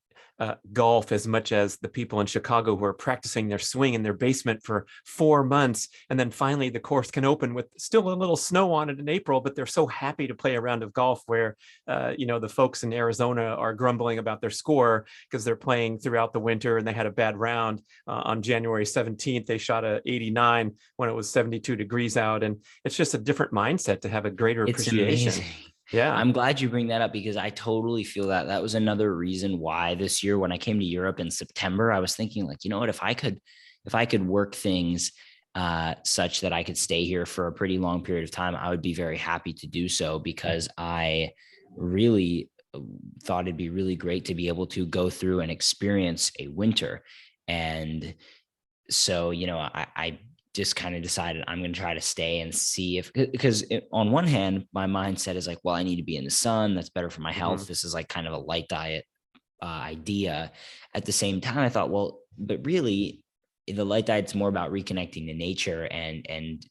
golf as much as the people in Chicago who are practicing their swing in their basement for 4 months. And then finally the course can open with still a little snow on it in April, but they're so happy to play a round of golf where, the folks in Arizona are grumbling about their score because they're playing throughout the winter and they had a bad round. On January 17th, they shot a 89 when it was 72 degrees out. And it's just a different mindset to have a greater appreciation. It's amazing. Yeah. I'm glad you bring that up because I totally feel that was another reason why this year when I came to Europe in September, I was thinking like, you know what, if I could work things such that I could stay here for a pretty long period of time, I would be very happy to do so because I really thought it'd be really great to be able to go through and experience a winter. And so, I just kind of decided I'm going to try to stay and see because on one hand, my mindset is like, well, I need to be in the sun. That's better for my health. This is like kind of a light diet idea. At the same time, I thought, well, but really the light diet's more about reconnecting to nature and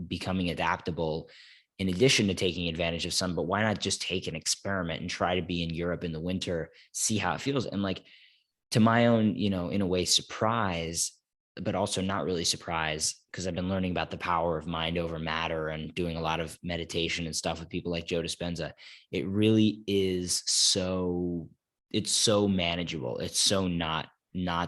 becoming adaptable in addition to taking advantage of sun. But why not just take an experiment and try to be in Europe in the winter, see how it feels. And like to my own, in a way, surprise, but also not really surprised because I've been learning about the power of mind over matter and doing a lot of meditation and stuff with people like Joe Dispenza. It really is it's so manageable. It's so not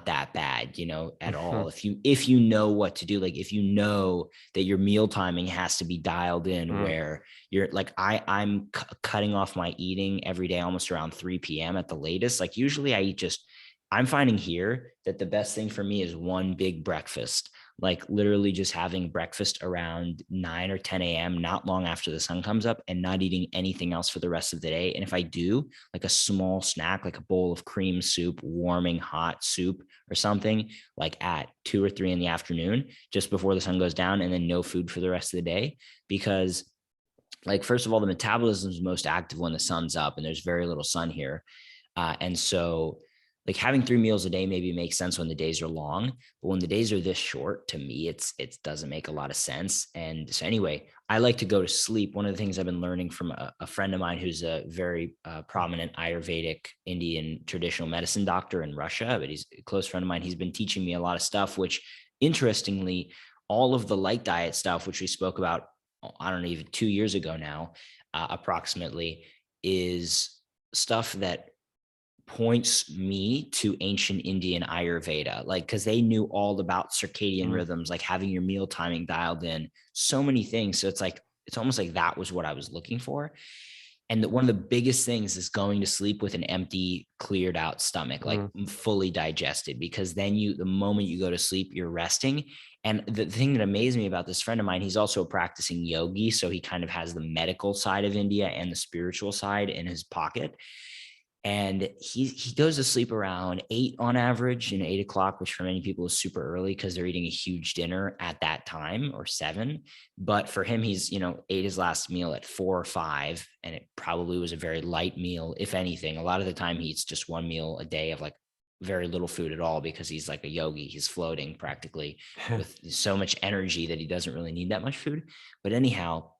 that bad, at all. Mhm. If you know what to do, like if you know that your meal timing has to be dialed in, Mm. where you're like, I'm cutting off my eating every day almost around 3 p.m. at the latest. Like usually I eat just, I'm finding here that the best thing for me is one big breakfast, like literally just having breakfast around 9 or 10 a.m., not long after the sun comes up, and not eating anything else for the rest of the day. And if I do, like a small snack, like a bowl of cream soup, warming hot soup or something, like at 2 or 3 in the afternoon, just before the sun goes down, and then no food for the rest of the day. Because, like, first of all, the metabolism is most active when the sun's up, and there's very little sun here. And so, like, having 3 meals a day maybe makes sense when the days are long, but when the days are this short, to me, it doesn't make a lot of sense. And so anyway, I like to go to sleep. One of the things I've been learning from a friend of mine who's a very prominent Ayurvedic Indian traditional medicine doctor in Russia, but he's a close friend of mine. He's been teaching me a lot of stuff, which, interestingly, all of the light diet stuff, which we spoke about, I don't know, even 2 years ago now, approximately, is stuff that points me to ancient Indian Ayurveda, like, because they knew all about circadian Mm. rhythms, like having your meal timing dialed in, so many things. So it's like, it's almost like that was what I was looking for. And one of the biggest things is going to sleep with an empty, cleared out stomach, like Mm. fully digested, because then the moment you go to sleep, you're resting. And the thing that amazed me about this friend of mine, he's also a practicing yogi. So he kind of has the medical side of India and the spiritual side in his pocket. And he goes to sleep around 8 on average, 8 o'clock, which for many people is super early because they're eating a huge dinner at that time, or 7. But for him, he's, ate his last meal at 4 or 5, and it probably was a very light meal, if anything. A lot of the time he eats just one meal a day of like very little food at all, because he's like a yogi. He's floating practically with so much energy that he doesn't really need that much food. But anyhow,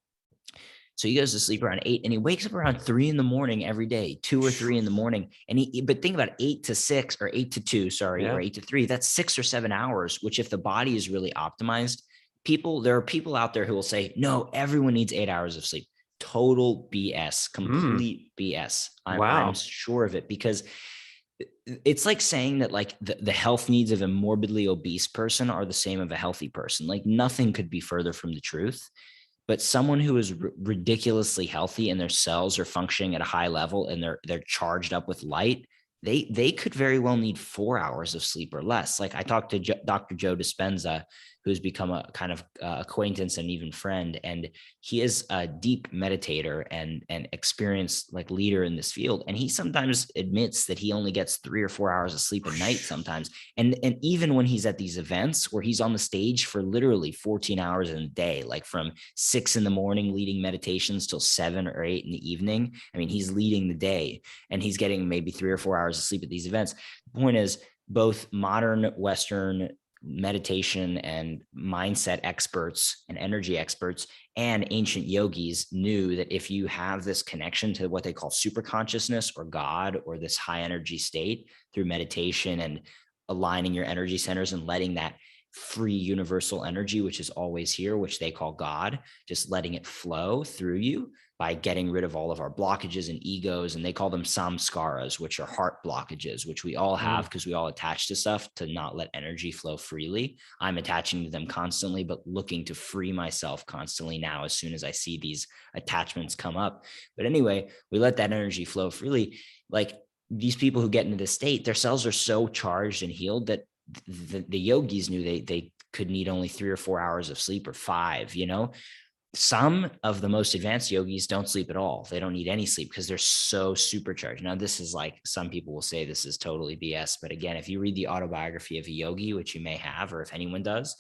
so he goes to sleep around 8, and he wakes up around 3 in the morning every day, 2 or 3 in the morning. And but think about 8 to 6 or 8 to 2, sorry, or Yeah. 8 to 3. That's 6 or 7 hours, which, if the body is really optimized, there are people out there who will say, no, everyone needs 8 hours of sleep. Total BS, Mm. complete BS. I'm Wow. sure of it, because it's like saying that, like, the health needs of a morbidly obese person are the same of a healthy person. Like, nothing could be further from the truth. But someone who is ridiculously healthy and their cells are functioning at a high level and they're charged up with light, they could very well need 4 hours of sleep or less. Like, I talked to Dr. Joe Dispenza, who's become a kind of acquaintance and even friend, and he is a deep meditator and experienced, like, leader in this field. And he sometimes admits that he only gets 3 or 4 hours of sleep a night sometimes. And even when he's at these events where he's on the stage for literally 14 hours in a day, like from 6 in the morning leading meditations till 7 or 8 in the evening, I mean, he's leading the day and he's getting maybe 3 or 4 hours of sleep at these events. The point is, both modern Western meditation and mindset experts and energy experts and ancient yogis knew that if you have this connection to what they call super consciousness or God, or this high energy state, through meditation and aligning your energy centers and letting that free universal energy, which is always here, which they call God, just letting it flow through you by getting rid of all of our blockages and egos. And they call them samskaras, which are heart blockages, which we all have Mm. because we all attach to stuff to not let energy flow freely. I'm attaching to them constantly, but looking to free myself constantly now as soon as I see these attachments come up. But anyway, we let that energy flow freely. Like, these people who get into this state, their cells are so charged and healed that the yogis knew they could need only 3 or 4 hours of sleep, or 5. Some of the most advanced yogis don't sleep at all. They don't need any sleep because they're so supercharged. Now, this is like, some people will say this is totally BS, but again, if you read the autobiography of a yogi, which you may have, or if anyone does,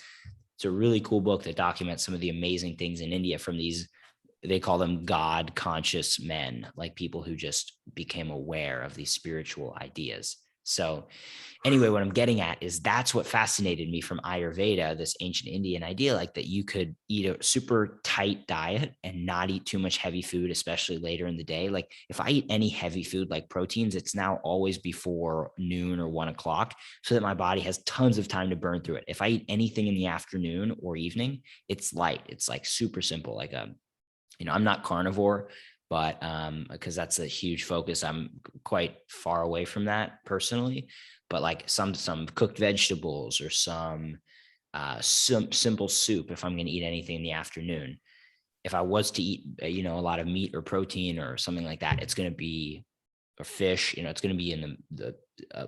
it's a really cool book that documents some of the amazing things in India from these, they call them God conscious men, like people who just became aware of these spiritual ideas. So anyway, what I'm getting at is that's what fascinated me from Ayurveda, this ancient Indian idea, like that you could eat a super tight diet and not eat too much heavy food, especially later in the day. Like if I eat any heavy food like proteins, it's now always before noon or 1 o'clock so that my body has tons of time to burn through it. If I eat anything in the afternoon or evening, it's light. It's like super simple. Like I'm not carnivore, but because that's a huge focus. I'm quite far away from that personally, but like some cooked vegetables or some simple soup if I'm going to eat anything in the afternoon. If I was to eat, a lot of meat or protein or something like that, it's going to be or fish. It's going to be in the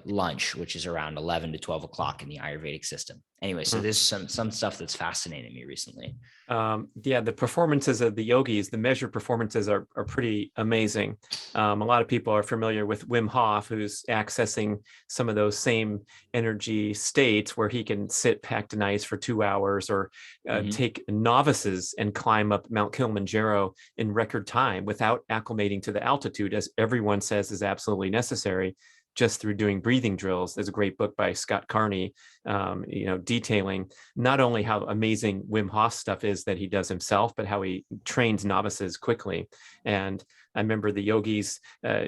lunch, which is around 11 to 12 o'clock in the Ayurvedic system. Anyway, so there's some stuff that's fascinating me recently. Yeah, the performances of the yogis, the measured performances are pretty amazing. A lot of people are familiar with Wim Hof, who's accessing some of those same energy states where he can sit packed in ice for 2 hours, or take novices and climb up Mount Kilimanjaro in record time without acclimating to the altitude, as everyone says is absolutely necessary, just through doing breathing drills. There's a great book by Scott Carney, detailing not only how amazing Wim Hof stuff is that he does himself, but how he trains novices quickly. And I remember the yogis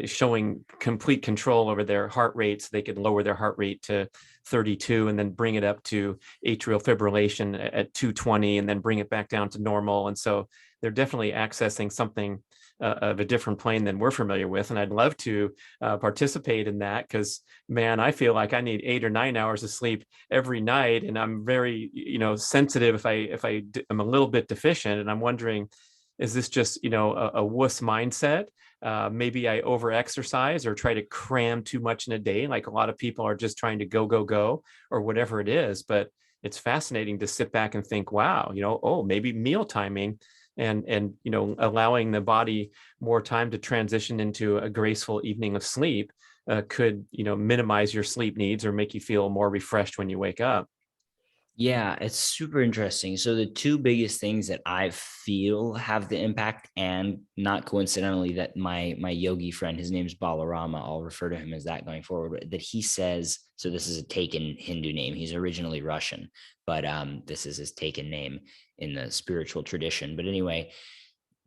showing complete control over their heart rate, so they could lower their heart rate to 32 and then bring it up to atrial fibrillation at 220 and then bring it back down to normal. And so they're definitely accessing something of a different plane than we're familiar with. And I'd love to participate in that, because, man, I feel like I need 8 or 9 hours of sleep every night. And I'm very, sensitive if I'm a little bit deficient. And I'm wondering, is this just, a wuss mindset? Maybe I over-exercise or try to cram too much in a day. Like a lot of people are just trying to go, or whatever it is. But it's fascinating to sit back and think, wow, maybe meal timing and allowing the body more time to transition into a graceful evening of sleep could minimize your sleep needs or make you feel more refreshed when you wake up. Yeah, it's super interesting. So the two biggest things that I feel have the impact, and not coincidentally, that my yogi friend, his name's Balarama, I'll refer to him as that going forward, that he says, so this is a taken Hindu name. He's originally Russian, but this is his taken name in the spiritual tradition. But anyway,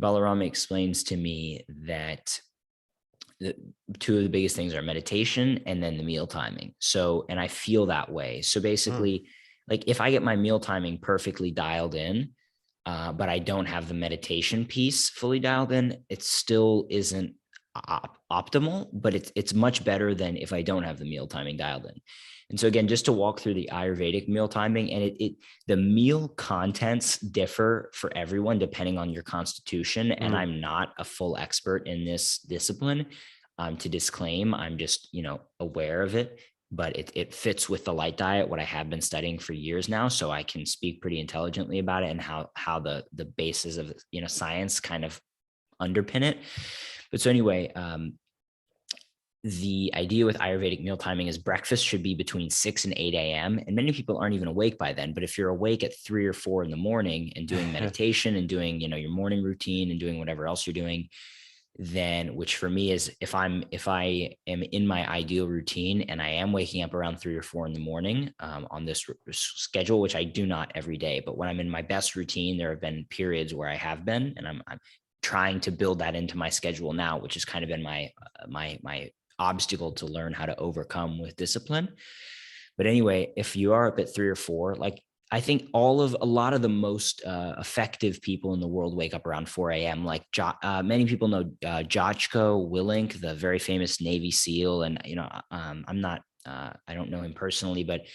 Balarama explains to me that the two of the biggest things are meditation and then the meal timing. So, and I feel that way. So basically, like if I get my meal timing perfectly dialed in, but I don't have the meditation piece fully dialed in, it still isn't optimal, but it's much better than if I don't have the meal timing dialed in. And so again, just to walk through the Ayurvedic meal timing, and the meal contents differ for everyone depending on your constitution. And I'm not a full expert in this discipline. To disclaim, I'm just, aware of it, but it fits with the light diet, what I have been studying for years now. So I can speak pretty intelligently about it and how the basis of, science kind of underpin it. But so anyway, the idea with Ayurvedic meal timing is breakfast should be between 6 and 8 a.m. And many people aren't even awake by then. But if you're awake at 3 or 4 in the morning and doing meditation and doing, your morning routine and doing whatever else you're doing, then, which for me is if I am in my ideal routine and I am waking up around 3 or 4 in the morning on this schedule, which I do not every day, but when I'm in my best routine, there have been periods where I have been, and I'm trying to build that into my schedule now, which has kind of been my obstacle to learn how to overcome with discipline. But anyway, if you are up at 3 or 4, like I think a lot of the most effective people in the world wake up around 4 a.m. Like many people know Jocko Willink, the very famous Navy SEAL. And, I don't know him personally, but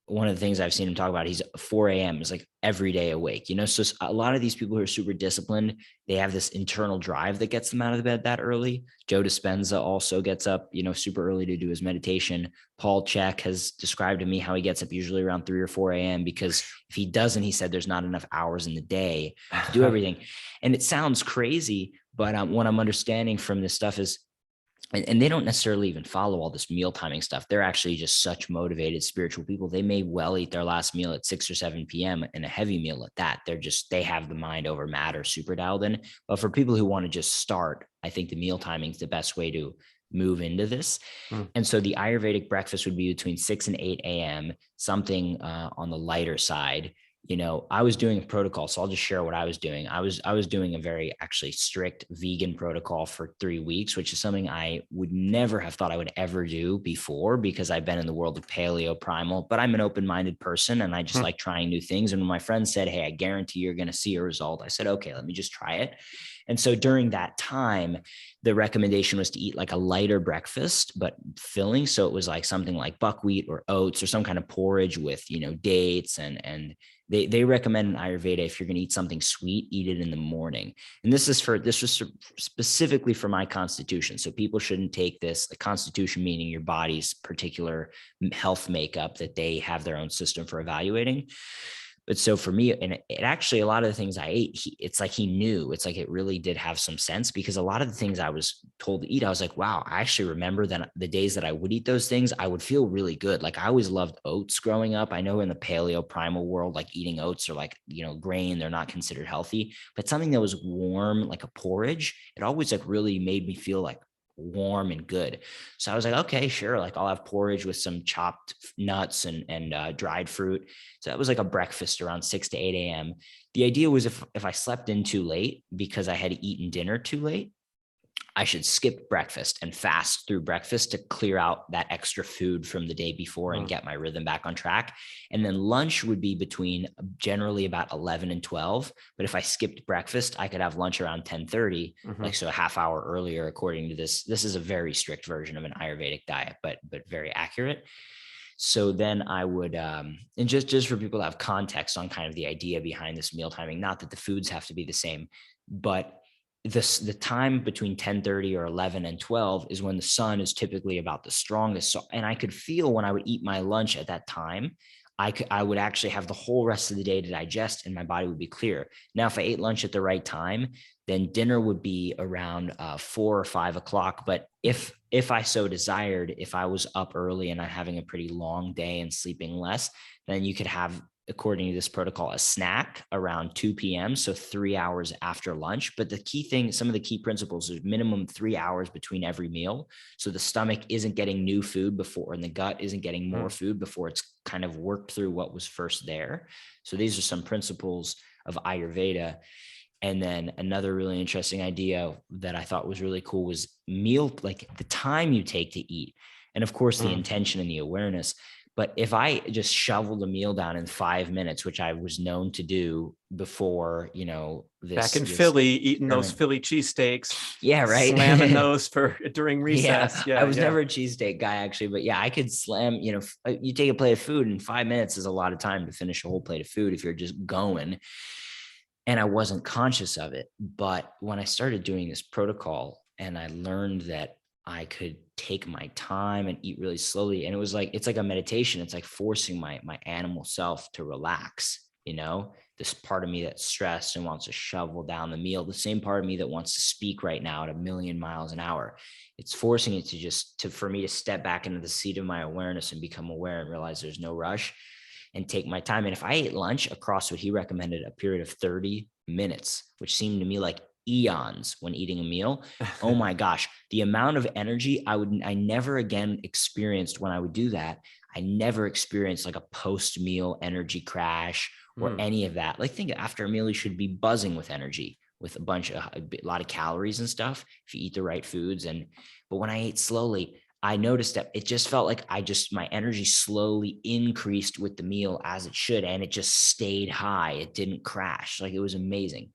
one of the things I've seen him talk about, he's 4 a.m. is like every day awake, so a lot of these people who are super disciplined, they have this internal drive that gets them out of the bed that early. Joe Dispenza also gets up, super early to do his meditation. Paul Chek has described to me how he gets up usually around 3 or 4 a.m. because if he doesn't, he said there's not enough hours in the day to do everything. And it sounds crazy, but what I'm understanding from this stuff is, and they don't necessarily even follow all this meal timing stuff. They're actually just such motivated spiritual people. They may well eat their last meal at 6 or 7 p.m. and a heavy meal at that. They have the mind over matter super dialed in. But for people who want to just start, I think the meal timing is the best way to move into this. Mm. And so the Ayurvedic breakfast would be between 6 and 8 a.m., something on the lighter side. I was doing a protocol, so I'll just share what I was doing. I was doing a very actually strict vegan protocol for 3 weeks, which is something I would never have thought I would ever do before, because I've been in the world of paleo primal, but I'm an open-minded person and I just like trying new things. And when my friend said, "Hey, I guarantee you're going to see a result," I said, "Okay, let me just try it." And so during that time, the recommendation was to eat like a lighter breakfast, but filling. So it was like something like buckwheat or oats or some kind of porridge with, dates, and they recommend in Ayurveda, if you're going to eat something sweet, eat it in the morning. And this was specifically for my constitution. So people shouldn't take this, the constitution meaning your body's particular health makeup that they have their own system for evaluating. But so for me, and it actually, a lot of the things I ate, it's like he knew. It's like it really did have some sense, because a lot of the things I was told to eat, I was like, wow, I actually remember that the days that I would eat those things, I would feel really good. Like I always loved oats growing up. I know in the paleo primal world, like eating oats are like, grain, they're not considered healthy, but something that was warm, like a porridge, it always like really made me feel like warm and good. So I was like, okay, sure. Like I'll have porridge with some chopped nuts and dried fruit. So that was like a breakfast around 6 to 8 a.m. The idea was if I slept in too late because I had eaten dinner too late, I should skip breakfast and fast through breakfast to clear out that extra food from the day before and get my rhythm back on track. And then lunch would be between generally about 11 and 12. But if I skipped breakfast, I could have lunch around 10:30, like so a half hour earlier, according to this. This is a very strict version of an Ayurvedic diet, but very accurate. So then I would, and just for people to have context on kind of the idea behind this meal timing, not that the foods have to be the same, but the time between 10:30 or 11 and 12 is when the sun is typically about the strongest. So, and I could feel when I would eat my lunch at that time, I would actually have the whole rest of the day to digest and my body would be clear. Now, if I ate lunch at the right time, then dinner would be around 4 or 5 o'clock. But if I so desired, if I was up early and I'm having a pretty long day and sleeping less, then you could have, according to this protocol, a snack around 2 p.m. So 3 hours after lunch. But the key thing, some of the key principles is minimum 3 hours between every meal. So the stomach isn't getting new food before, and the gut isn't getting more food before it's kind of worked through what was first there. So these are some principles of Ayurveda. And then another really interesting idea that I thought was really cool was meal, like the time you take to eat. And of course, the intention and the awareness. But if I just shoveled a meal down in 5 minutes, which I was known to do before, back in Philly, eating those Philly cheesesteaks. Yeah, right. Slamming those during recess. Yeah, I was never a cheesesteak guy, actually. But yeah, I could slam, you take a plate of food in 5 minutes is a lot of time to finish a whole plate of food if you're just going. And I wasn't conscious of it. But when I started doing this protocol and I learned that I could take my time and eat really slowly, and it's like a meditation. It's like forcing my animal self to relax, this part of me that's stressed and wants to shovel down the meal, the same part of me that wants to speak right now at 1,000,000 miles an hour. It's forcing it for me to step back into the seat of my awareness and become aware and realize there's no rush and take my time. And if I ate lunch across what he recommended, a period of 30 minutes, which seemed to me like eons when eating a meal, oh my gosh, the amount of energy I never again experienced when I would do that. I never experienced like a post-meal energy crash or any of that. Like, think after a meal, you should be buzzing with energy, with a lot of calories and stuff if you eat the right foods. But when I ate slowly, I noticed that it just felt like my energy slowly increased with the meal as it should. And it just stayed high. It didn't crash. Like, it was amazing.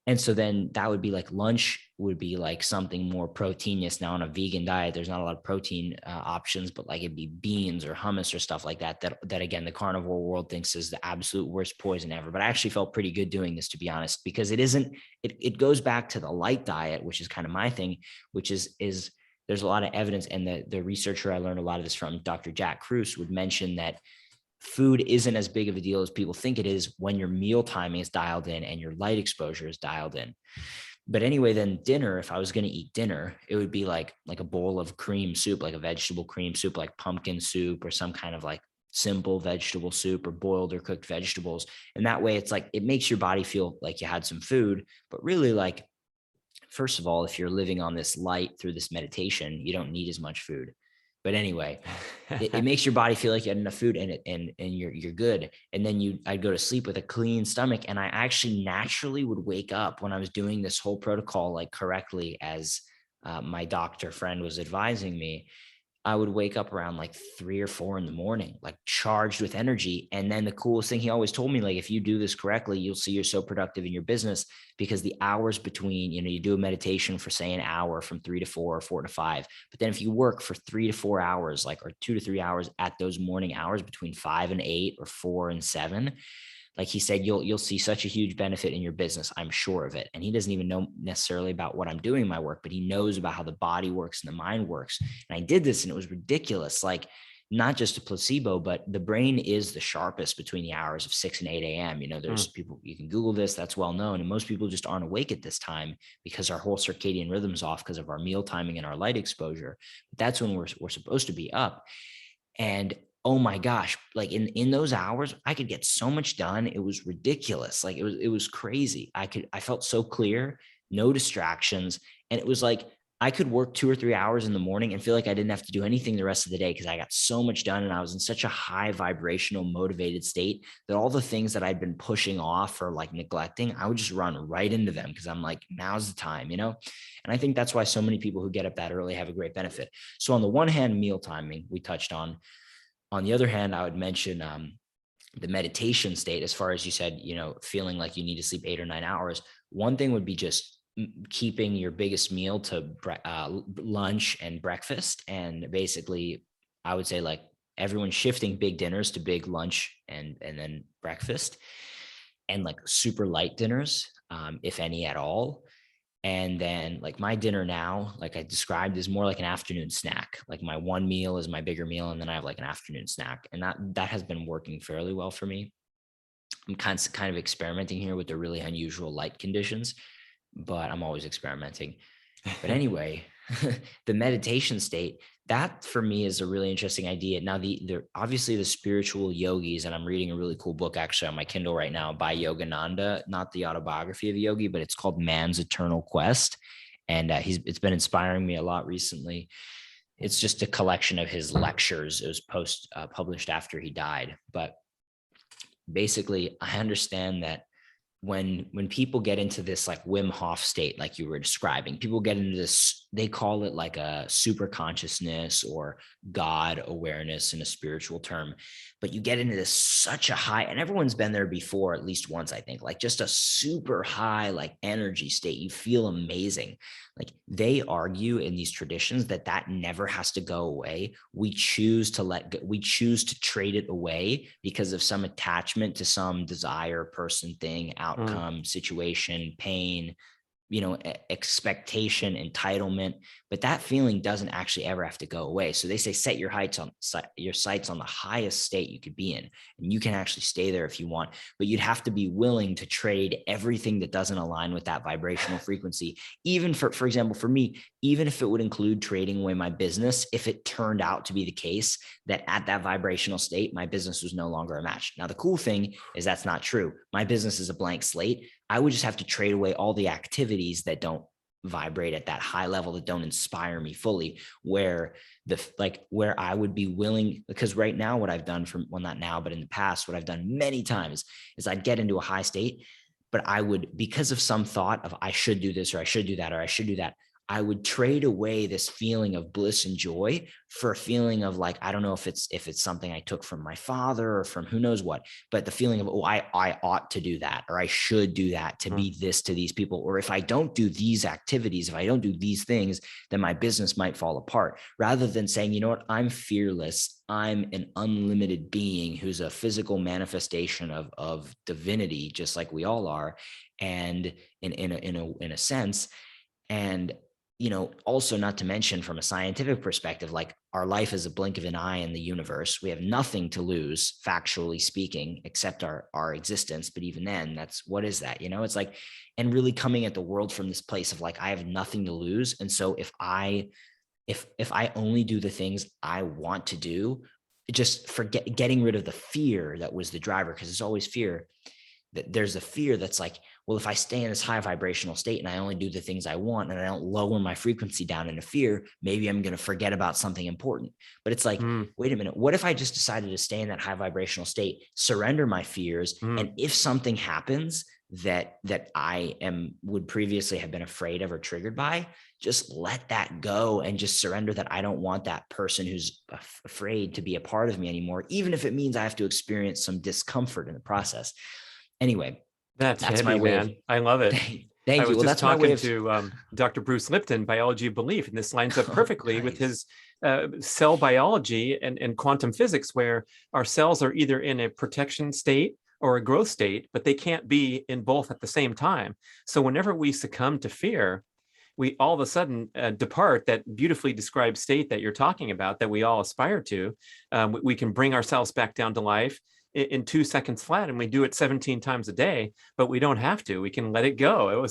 And so then that would be like lunch would be like something more proteinous. Now on a vegan diet, there's not a lot of protein options, but like it'd be beans or hummus or stuff like that again, the carnivore world thinks is the absolute worst poison ever. But I actually felt pretty good doing this, to be honest, because it goes back to the light diet, which is kind of my thing, which is there's a lot of evidence. And the researcher I learned a lot of this from, Dr. Jack Kruse, would mention that food isn't as big of a deal as people think it is when your meal timing is dialed in and your light exposure is dialed in. But anyway, then dinner, if I was going to eat dinner, it would be like a bowl of cream soup, like a vegetable cream soup, like pumpkin soup or some kind of like simple vegetable soup or boiled or cooked vegetables. And that way it's like, it makes your body feel like you had some food, but really like first of all, if you're living on this light through this meditation, you don't need as much food. But anyway, it makes your body feel like you had enough food, and you're good. And then I'd go to sleep with a clean stomach, and I actually naturally would wake up when I was doing this whole protocol like correctly, as my doctor friend was advising me. I would wake up around like 3 or 4 in the morning, like charged with energy. And then the coolest thing he always told me, like, if you do this correctly, you'll see you're so productive in your business, because the hours between, you do a meditation for say an hour from 3 to 4 or 4 to 5. But then if you work for 3 to 4 hours, like, or 2 to 3 hours at those morning hours between 5 and 8 or 4 and 7, like he said, you'll see such a huge benefit in your business. I'm sure of it. And he doesn't even know necessarily about what I'm doing in my work, but he knows about how the body works and the mind works. And I did this, and it was ridiculous. Like, not just a placebo, but the brain is the sharpest between the hours of 6 and 8 a.m. There's people, you can Google this, that's well known. And most people just aren't awake at this time because our whole circadian rhythm's off because of our meal timing and our light exposure. But that's when we're supposed to be up. And oh my gosh, like in those hours, I could get so much done. It was ridiculous. Like it was crazy. I felt so clear, no distractions. And it was like, I could work 2 or 3 hours in the morning and feel like I didn't have to do anything the rest of the day, because I got so much done, and I was in such a high vibrational, motivated state that all the things that I'd been pushing off or like neglecting, I would just run right into them, because I'm like, now's the time. And I think that's why so many people who get up that early have a great benefit. So on the one hand, meal timing, we touched on. On the other hand, I would mention the meditation state, as far as you said, feeling like you need to sleep 8 or 9 hours. One thing would be just keeping your biggest meal to lunch and breakfast. And basically, I would say, like, everyone's shifting big dinners to big lunch and then breakfast, and like super light dinners, if any at all. And then, like, my dinner now, like I described, is more like an afternoon snack. Like, my one meal is my bigger meal, and then I have like an afternoon snack. And that has been working fairly well for me. I'm kind of experimenting here with the really unusual light conditions, but I'm always experimenting. But anyway, the meditation state, that for me is a really interesting idea. Now, obviously the spiritual yogis, and I'm reading a really cool book actually on my Kindle right now by Yogananda, not the autobiography of a yogi, but it's called Man's Eternal Quest. And it's been inspiring me a lot recently. It's just a collection of his lectures. It was published after he died. But basically, I understand that when people get into this like Wim Hof state, like you were describing, people get into this, they call it like a super consciousness or God awareness in a spiritual term. But you get into this such a high, and everyone's been there before at least once, I think, like just a super high like energy state. You feel amazing. Like, they argue in these traditions that never has to go away. We choose to trade it away because of some attachment to some desire, person, thing, outcome, situation, pain, expectation, entitlement. But that feeling doesn't actually ever have to go away. So they say, set your sights on the highest state you could be in, and you can actually stay there if you want. But you'd have to be willing to trade everything that doesn't align with that vibrational frequency. Even for example, for me, even if it would include trading away my business, if it turned out to be the case that at that vibrational state, my business was no longer a match. Now, the cool thing is that's not true. My business is a blank slate. I would just have to trade away all the activities that don't vibrate at that high level, that don't inspire me fully, where I would be willing, because right now what I've done not now, but in the past, what I've done many times is I'd get into a high state, but I would, because of some thought of I should do this, or I should do that, or I should do that, I would trade away this feeling of bliss and joy for a feeling of like, I don't know if it's something I took from my father or from who knows what, but the feeling of, oh, I ought to do that, or I should do that to be this to these people. Or if I don't do these activities, if I don't do these things, then my business might fall apart, rather than saying, you know what, I'm fearless. I'm an unlimited being who's a physical manifestation of divinity, just like we all are. And in a sense, and also, not to mention from a scientific perspective, like, our life is a blink of an eye in the universe. We have nothing to lose, factually speaking, except our existence. But even then, what is that? It's like, and really coming at the world from this place of like, I have nothing to lose. And so if I only do the things I want to do, just getting rid of the fear that was the driver, because it's always fear. There's a fear that's like, well, if I stay in this high vibrational state and I only do the things I want and I don't lower my frequency down into fear, maybe I'm going to forget about something important. But it's like, wait a minute, what if I just decided to stay in that high vibrational state, surrender my fears, and if something happens that I would previously have been afraid of or triggered by, just let that go and just surrender that I don't want that person who's afraid to be a part of me anymore, even if it means I have to experience some discomfort in the process. Anyway, That's heavy, my way man. I love it. Thank I you. was Well, just that's my way talking of to Dr. Bruce Lipton, Biology of Belief, and this lines up perfectly with nice. his cell biology and quantum physics, where our cells are either in a protection state or a growth state, but they can't be in both at the same time. So whenever we succumb to fear, we all of a sudden depart that beautifully described state that you're talking about, that we all aspire to. We can bring ourselves back down to life in 2 seconds flat, and we do it 17 times a day, but we don't have to. We can let it go.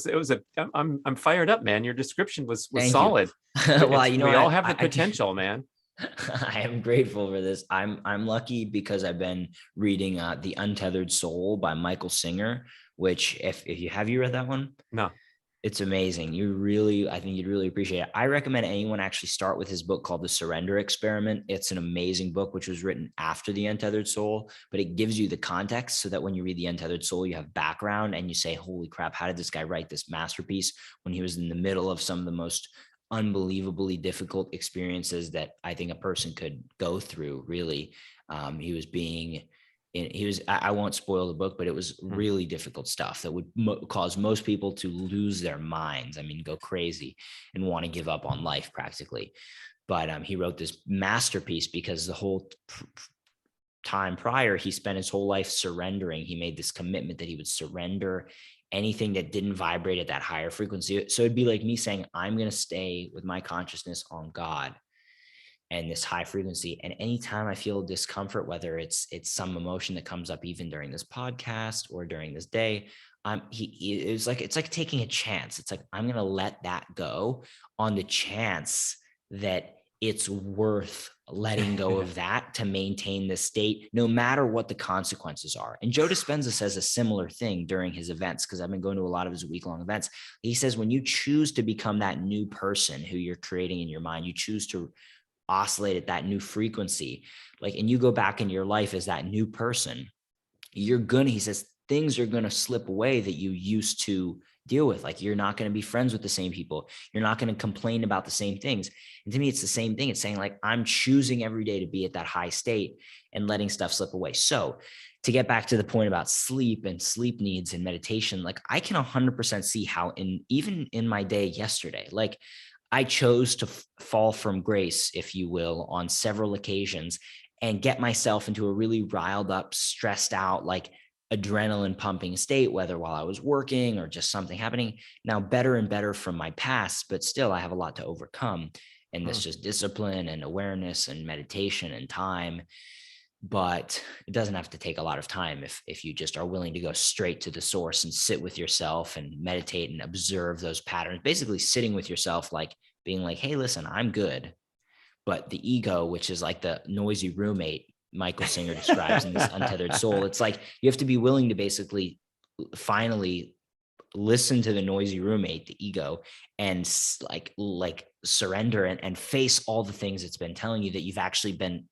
I'm fired up, man. Your description was Thank you. solid. Well, We all have the potential, man. I am grateful for this. I'm lucky because I've been reading The Untethered Soul by Michael Singer, which if you read that one? No. It's amazing. I think you'd really appreciate it. I recommend anyone actually start with his book called The Surrender Experiment. It's an amazing book, which was written after The Untethered Soul, but it gives you the context so that when you read The Untethered Soul, you have background and you say, holy crap, how did this guy write this masterpiece when he was in the middle of some of the most unbelievably difficult experiences that I think a person could go through, really. I won't spoil the book, but it was really difficult stuff that would cause most people to lose their minds. I mean, go crazy and want to give up on life practically. But he wrote this masterpiece because the whole time prior, he spent his whole life surrendering. He made this commitment that he would surrender anything that didn't vibrate at that higher frequency. So it'd be like me saying, I'm going to stay with my consciousness on God and this high frequency. And anytime I feel discomfort, whether it's some emotion that comes up even during this podcast or during this day, it's like taking a chance. It's like, I'm going to let that go on the chance that it's worth letting go of that to maintain this state, no matter what the consequences are. And Joe Dispenza says a similar thing during his events, because I've been going to a lot of his week-long events. He says, when you choose to become that new person who you're creating in your mind, you choose to oscillate at that new frequency, and you go back in your life as that new person, he says, things are going to slip away that you used to deal with. Like, you're not going to be friends with the same people. You're not going to complain about the same things. And to me, it's the same thing. It's saying, like, I'm choosing every day to be at that high state and letting stuff slip away. So to get back to the point about sleep and sleep needs and meditation, I can 100% see how even in my day yesterday, I chose to fall from grace, if you will, on several occasions and get myself into a really riled up, stressed out, adrenaline pumping state, whether while I was working or just something happening. Now, better and better from my past, but still I have a lot to overcome. And this just discipline and awareness and meditation and time. But it doesn't have to take a lot of time if you just are willing to go straight to the source and sit with yourself and meditate and observe those patterns, basically sitting with yourself, being like, hey, listen, I'm good. But the ego, which is like the noisy roommate Michael Singer describes in this Untethered Soul, it's like you have to be willing to basically finally listen to the noisy roommate, the ego, and surrender and face all the things it's been telling you that you've actually been,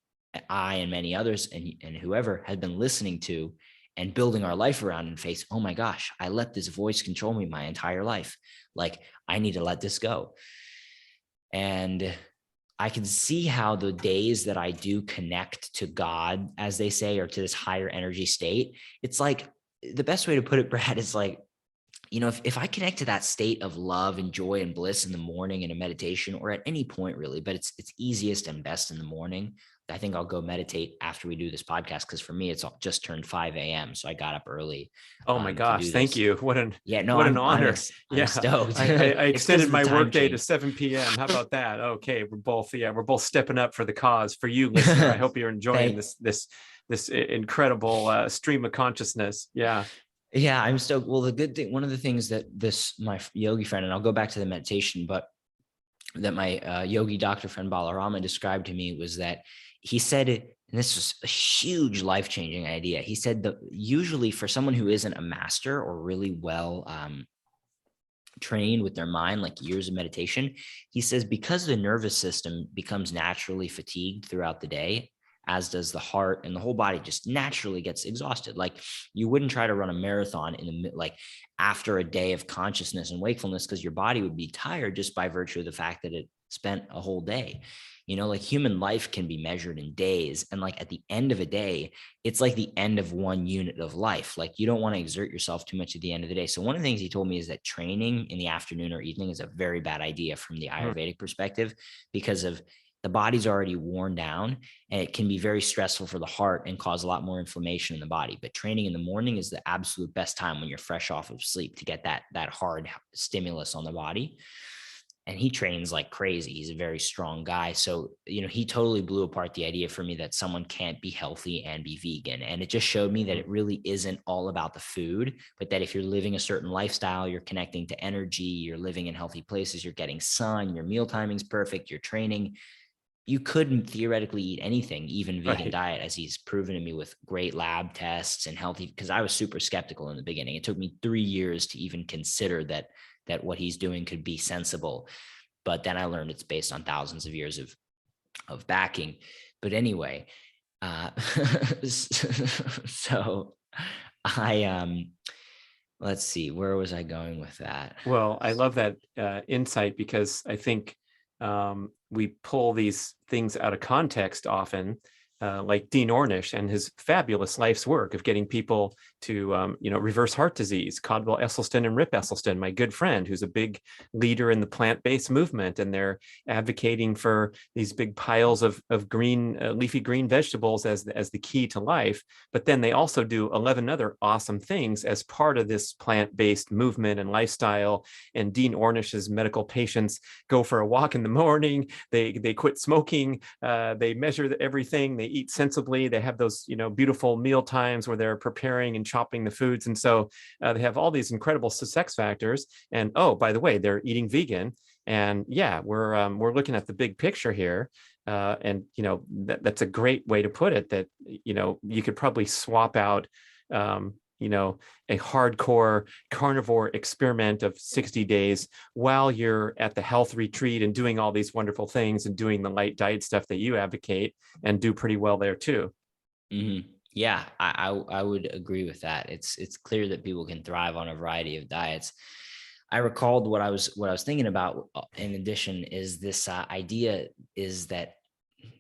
I and many others and whoever had been listening to and building our life around, and face, oh my gosh, I let this voice control me my entire life. I need to let this go. And I can see how the days that I do connect to God, as they say, or to this higher energy state, it's like, the best way to put it, Brad, is if I connect to that state of love and joy and bliss in the morning in a meditation, or at any point really, but it's easiest and best in the morning. I think I'll go meditate after we do this podcast, because for me, it's just turned 5 a.m. So I got up early. Oh my gosh. Thank you. What an honor. I'm stoked. I extended my workday to 7 p.m. How about that? Okay. We're both stepping up for the cause. For you, listener, I hope you're enjoying this incredible stream of consciousness. Yeah. Yeah, I'm stoked. Well, the good thing, one of the things that my yogi friend, and I'll go back to the meditation, but that my yogi doctor friend Balarama described to me was that he said, and this was a huge life-changing idea. He said that usually for someone who isn't a master or really well trained with their mind, like years of meditation, he says because the nervous system becomes naturally fatigued throughout the day, as does the heart, and the whole body just naturally gets exhausted. Like you wouldn't try to run a marathon in the like after a day of consciousness and wakefulness, because your body would be tired just by virtue of the fact that it spent a whole day. Like human life can be measured in days, and like at the end of a day, it's like the end of one unit of life. Like you don't want to exert yourself too much at the end of the day. So one of the things he told me is that training in the afternoon or evening is a very bad idea from the Mm. Ayurvedic perspective, because of the body's already worn down, and it can be very stressful for the heart and cause a lot more inflammation in the body. But training in the morning is the absolute best time when you're fresh off of sleep to get that hard stimulus on the body. And he trains like crazy. He's a very strong guy. So, he totally blew apart the idea for me that someone can't be healthy and be vegan. And it just showed me that it really isn't all about the food, but that if you're living a certain lifestyle, you're connecting to energy, you're living in healthy places, you're getting sun, your meal timing's perfect, you're training, you couldn't theoretically eat anything, even vegan Right. diet, as he's proven to me with great lab tests and healthy, because I was super skeptical in the beginning. It took me 3 years to even consider that what he's doing could be sensible. But then I learned it's based on thousands of years of backing. But anyway, so let's see, where was I going with that? Well, I love that insight, because I think we pull these things out of context often, like Dean Ornish and his fabulous life's work of getting people to, reverse heart disease. Caldwell Esselstyn and Rip Esselstyn, my good friend, who's a big leader in the plant-based movement, and they're advocating for these big piles of green, leafy green vegetables as the key to life. But then they also do 11 other awesome things as part of this plant-based movement and lifestyle. And Dean Ornish's medical patients go for a walk in the morning. They quit smoking. They measure everything. They eat sensibly. They have those beautiful meal times where they're preparing and chopping the foods, and so they have all these incredible success factors. And oh, by the way, they're eating vegan. And yeah, we're looking at the big picture here. And that's a great way to put it. That you could probably swap out a hardcore carnivore experiment of 60 days while you're at the health retreat and doing all these wonderful things and doing the light diet stuff that you advocate, and do pretty well there too. Mm-hmm. Yeah, I would agree with that. It's clear that people can thrive on a variety of diets. I recalled what I was thinking about. In addition, is this idea is that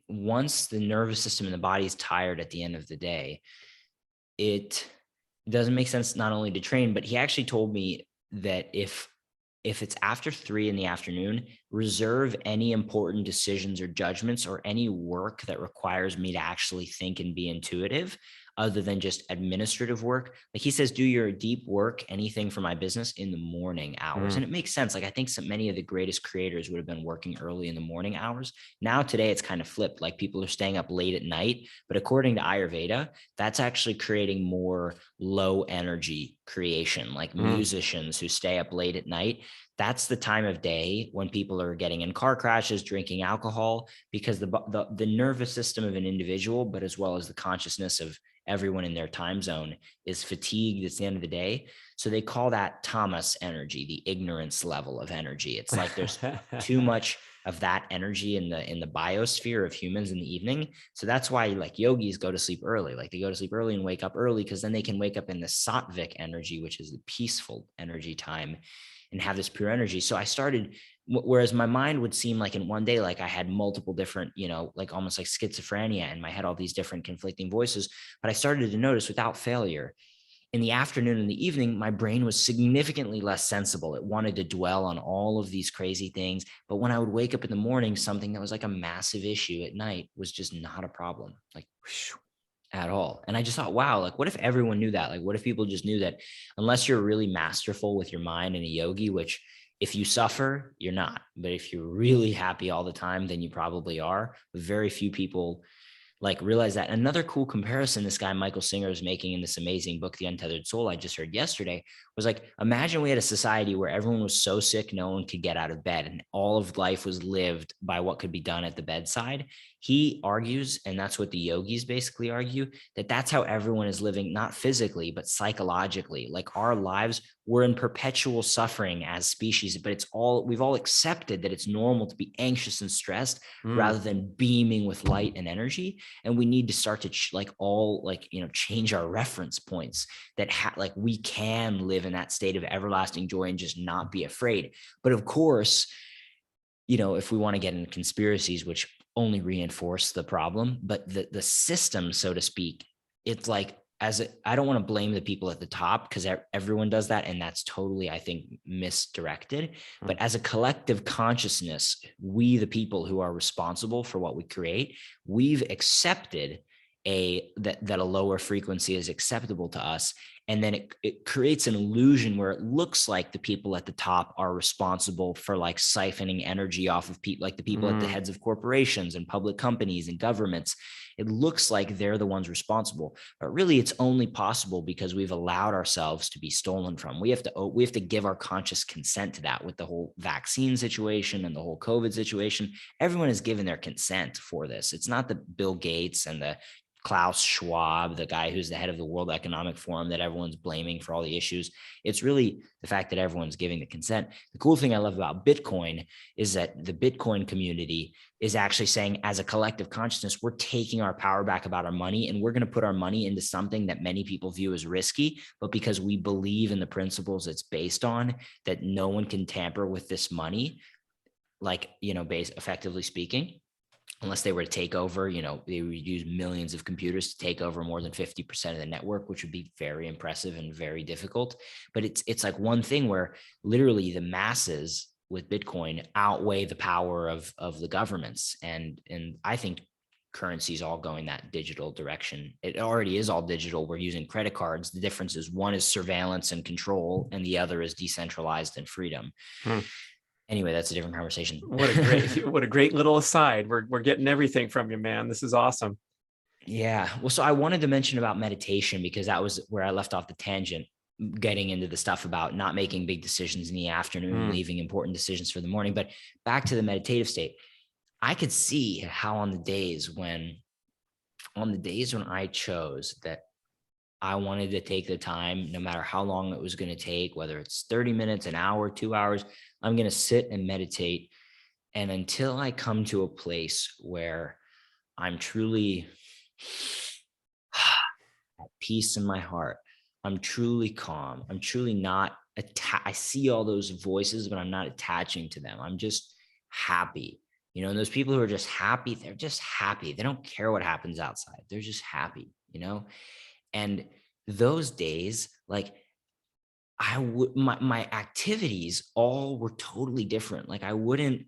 once the nervous system in the body is tired at the end of the day, it doesn't make sense not only to train, but he actually told me that if it's after 3 in the afternoon, reserve any important decisions or judgments or any work that requires me to actually think and be intuitive, other than just administrative work. Like he says, do your deep work, anything for my business, in the morning hours. Mm. And it makes sense. Like I think many of the greatest creators would have been working early in the morning hours. Now today it's kind of flipped. Like people are staying up late at night, but according to Ayurveda, that's actually creating more low energy creation, like musicians who stay up late at night. That's the time of day when people are getting in car crashes, drinking alcohol, because the nervous system of an individual, but as well as the consciousness of everyone in their time zone, is fatigued at the end of the day. So they call that tamas energy, the ignorance level of energy. It's like there's too much of that energy in the biosphere of humans in the evening. So that's why like yogis go to sleep early. Like they go to sleep early and wake up early, because then they can wake up in the sattvic energy, which is the peaceful energy time, and have this pure energy. So I started, whereas my mind would seem like in one day, like I had multiple different, like almost like schizophrenia in my head, all these different conflicting voices. But I started to notice without failure, in the afternoon and the evening, my brain was significantly less sensible. It wanted to dwell on all of these crazy things. But when I would wake up in the morning, something that was like a massive issue at night was just not a problem. Like, at all. And I just thought, wow, like what if everyone knew that? Like, what if people just knew that unless you're really masterful with your mind and a yogi, which if you suffer, you're not, but if you're really happy all the time, then you probably are. Very few people like realize that. Another cool comparison this guy Michael Singer is making in this amazing book, The Untethered Soul, I just heard yesterday, was like, imagine we had a society where everyone was so sick no one could get out of bed, and all of life was lived by what could be done at the bedside. he argues, and that's what the yogis basically argue, that that's how everyone is living, not physically, but psychologically. Like our lives, we're in perpetual suffering as species, but we've all accepted that it's normal to be anxious and stressed Mm. rather than beaming with light and energy. And we need to start to change our reference points that like we can live in that state of everlasting joy and just not be afraid. But of course, if we want to get into conspiracies, which only reinforce the problem, but the system, so to speak, it's like, I don't want to blame the people at the top, because everyone does that. And that's totally, I think, misdirected. But as a collective consciousness, we, the people who are responsible for what we create, we've accepted that a lower frequency is acceptable to us. And then it creates an illusion where it looks like the people at the top are responsible for like siphoning energy off of people, like the people at the heads of corporations and public companies and governments. It looks like they're the ones responsible, but really it's only possible because we've allowed ourselves to be stolen from. We have to give our conscious consent to that. With the whole vaccine situation and the whole COVID situation, everyone has given their consent for this. It's not the Bill Gates and the Klaus Schwab, the guy who's the head of the World Economic Forum, that everyone's blaming for all the issues. It's really the fact that everyone's giving the consent. The cool thing I love about Bitcoin is that the Bitcoin community is actually saying, as a collective consciousness, we're taking our power back about our money, and we're going to put our money into something that many people view as risky, but because we believe in the principles it's based on, that no one can tamper with this money, like, effectively speaking, unless they were to take over, they would use millions of computers to take over more than 50% of the network, which would be very impressive and very difficult. But it's like one thing where literally the masses with Bitcoin outweigh the power of the governments. And I think currency is all going that digital direction. It already is all digital. We're using credit cards. The difference is one is surveillance and control, and the other is decentralized and freedom. Anyway, that's a different conversation. What a great little aside. We're getting everything from you, man. This is awesome. Yeah. Well, so I wanted to mention about meditation, because that was where I left off the tangent, getting into the stuff about not making big decisions in the afternoon, leaving important decisions for the morning. But back to the meditative state, I could see how on the days when I chose that I wanted to take the time, no matter how long it was going to take, whether it's 30 minutes, an hour, 2 hours, I'm going to sit and meditate. And until I come to a place where I'm truly at peace in my heart, I'm truly calm, I'm truly not I see all those voices, but I'm not attaching to them. I'm just happy. And those people who are just happy, they're just happy. They don't care what happens outside. They're just happy, And those days, like, my activities all were totally different. Like, I wouldn't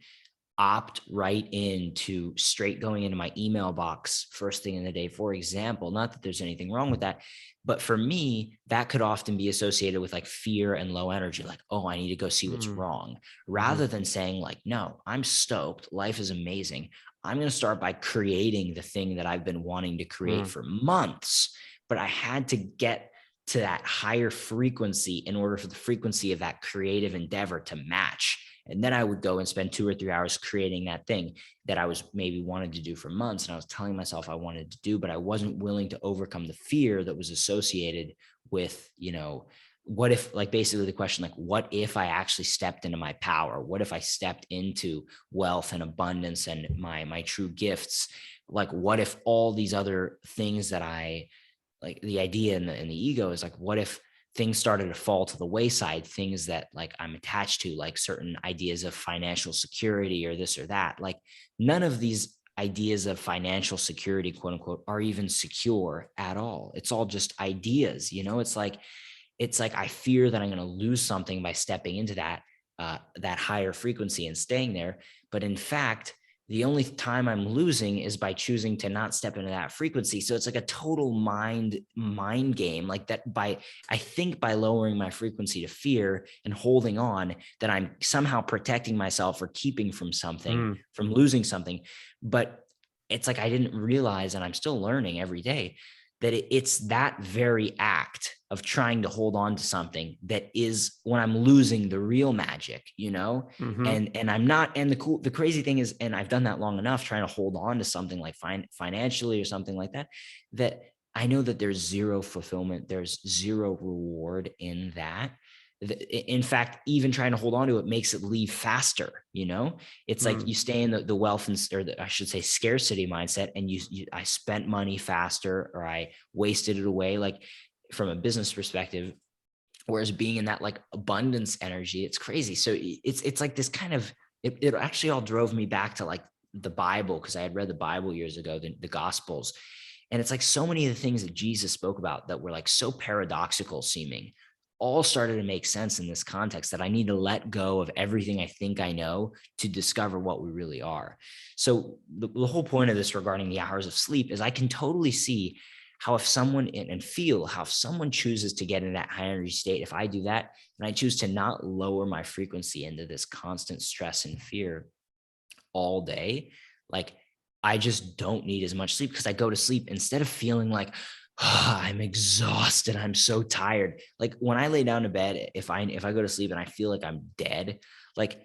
opt right into straight going into my email box first thing in the day, for example. Not that there's anything wrong with that, but for me, that could often be associated with like fear and low energy. Like, oh, I need to go see what's wrong, rather than saying like, no, I'm stoked. Life is amazing. I'm going to start by creating the thing that I've been wanting to create for months, but I had to get to that higher frequency in order for the frequency of that creative endeavor to match. And then I would go and spend 2 or 3 hours creating that thing that I was maybe wanted to do for months. And I was telling myself I wanted to do, but I wasn't willing to overcome the fear that was associated with, what if, like, basically the question, like, what if I actually stepped into my power? What if I stepped into wealth and abundance and my true gifts? Like, what if all these other things that like, the idea and the ego is like, what if things started to fall to the wayside, things that like I'm attached to, like certain ideas of financial security or this or that. Like, none of these ideas of financial security, quote unquote, are even secure at all. It's all just ideas. It's like I fear that I'm going to lose something by stepping into that higher frequency and staying there. But in fact, the only time I'm losing is by choosing to not step into that frequency. So it's like a total mind game, like that. I think by lowering my frequency to fear and holding on, that I'm somehow protecting myself or keeping from something, from losing something. But it's like I didn't realize, and I'm still learning every day, that it's that very act of trying to hold on to something that is when I'm losing the real magic, Mm-hmm. and I'm not, and the crazy thing is, and I've done that long enough trying to hold on to something like financially or something like that, that I know that there's zero fulfillment, there's zero reward in that. In fact, even trying to hold on to it makes it leave faster. It's like you stay in the wealth I should say scarcity mindset, and I spent money faster, or I wasted it away, like from a business perspective. Whereas being in that like abundance energy, it's crazy. So it's like this kind of, it actually all drove me back to like the Bible, because I had read the Bible years ago, the Gospels. And it's like so many of the things that Jesus spoke about that were like so paradoxical seeming all started to make sense in this context, that I need to let go of everything I think I know to discover what we really are. So the whole point of this regarding the hours of sleep is I can totally see how if someone, and feel how if someone chooses to get in that high energy state, if I do that and I choose to not lower my frequency into this constant stress and fear all day, like I just don't need as much sleep, because I go to sleep instead of feeling like, oh, I'm exhausted, I'm so tired. Like when I lay down to bed, if I go to sleep and I feel like I'm dead, like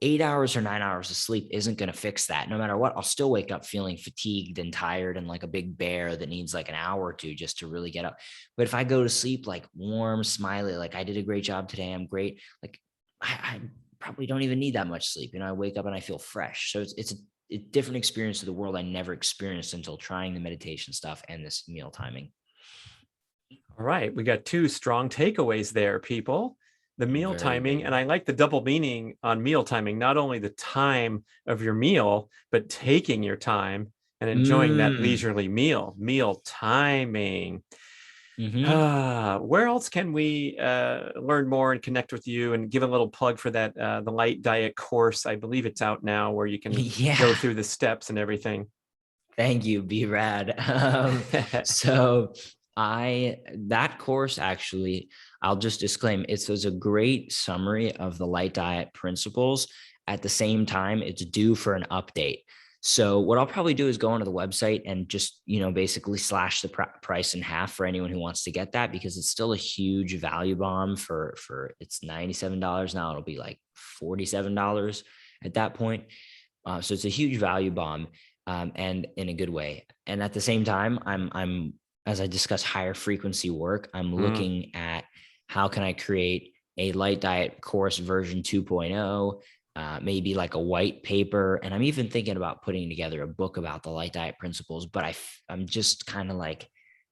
8 hours or 9 hours of sleep isn't going to fix that. No matter what, I'll still wake up feeling fatigued and tired and like a big bear that needs like an hour or two just to really get up. But if I go to sleep like warm, smiley, like I did a great job today, I'm great, like I probably don't even need that much sleep. I wake up and I feel fresh. So it's a different experience of the world I never experienced until trying the meditation stuff and this meal timing. All right, we got two strong takeaways there, people. The meal Very timing, and big. I like the double meaning on meal timing, not only the time of your meal, but taking your time and enjoying that leisurely meal timing. Mm-hmm. Where else can we learn more and connect with you, and give a little plug for that, the Light Diet course? I believe it's out now, where you can go Yeah. through the steps and everything. Thank you, B.rad. So that course actually, I'll just disclaim, it was a great summary of the light diet principles. At the same time, it's due for an update. So what I'll probably do is go onto the website and just, basically slash the price in half for anyone who wants to get that, because it's still a huge value bomb for it's $97 now. It'll be like $47 at that point. So it's a huge value bomb. And in a good way. And at the same time, I'm as I discuss higher frequency work, I'm looking at how can I create a light diet course version 2.0, maybe like a white paper. And I'm even thinking about putting together a book about the light diet principles. But I'm just kind of like,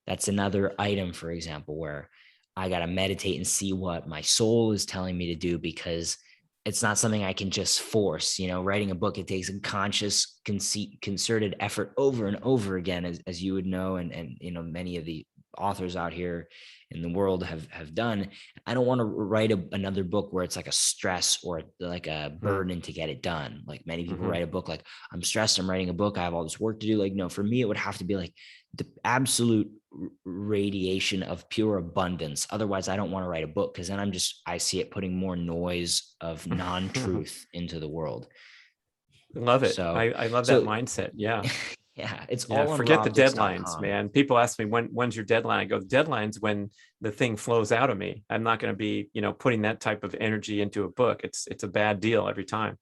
that's another item, for example, where I got to meditate and see what my soul is telling me to do, because it's not something I can just force. Writing a book, it takes a conscious, concerted effort over and over again, as you would know, and many of the authors out here in the world have done. I don't want to write another book where it's like a stress or like a burden to get it done. Like many people write a book like, I'm stressed, I'm writing a book, I have all this work to do. Like, no, for me, it would have to be like the absolute radiation of pure abundance. Otherwise, I don't want to write a book, because then I see it putting more noise of non-truth into the world. Love it. So, I love that mindset. Yeah. yeah, it's Yeah. all on Forget the deadlines, rawoptics.com. man. People ask me when's your deadline? I go, the deadline's when the thing flows out of me. I'm not going to be, putting that type of energy into a book. It's a bad deal every time.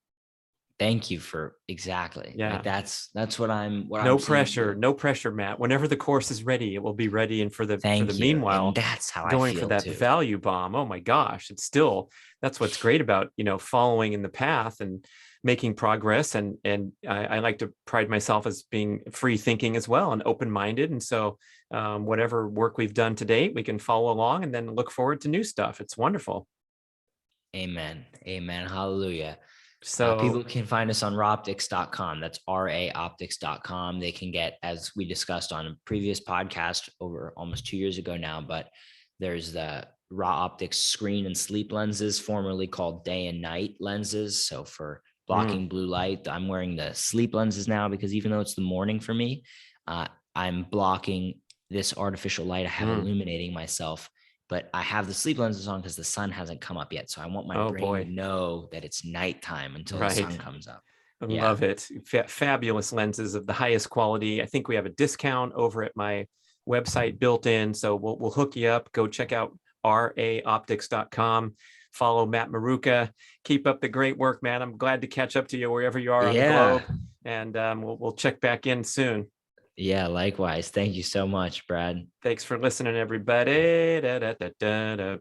Thank you for exactly. Yeah. Like that's what I'm No seeing pressure, too. no pressure, Matt. Whenever the course is ready, it will be ready. And for the Thank you. And meanwhile, that's how I going for feel that too. value bomb. Oh my gosh, that's what's great about, following in the path and making progress. And I like to pride myself as being free thinking as well and open-minded. And so whatever work we've done to date, we can follow along and then look forward to new stuff. It's wonderful. Amen. Amen. Hallelujah. So People can find us on rawoptics.com. That's rawoptics.com. They can get, as we discussed on a previous podcast over almost 2 years ago now, but there's the Raw Optics screen and sleep lenses, formerly called day and night lenses. So for blocking blue light, I'm wearing the sleep lenses now, because even though it's the morning for me, I'm blocking this artificial light I have illuminating myself. But I have the sleep lenses on because the sun hasn't come up yet. So I want my oh brain to boy, know that it's nighttime until the sun right. comes up. I Yeah. love it. Fabulous lenses of the highest quality. I think we have a discount over at my website built in. So we'll hook you up. Go check out raoptics.com. Follow Matt Maruca. Keep up the great work, man. I'm glad to catch up to you wherever you are on the Yeah. globe. And we'll check back in soon. Yeah, likewise. Thank you so much, Brad. Thanks for listening, everybody. Da, da, da, da, da.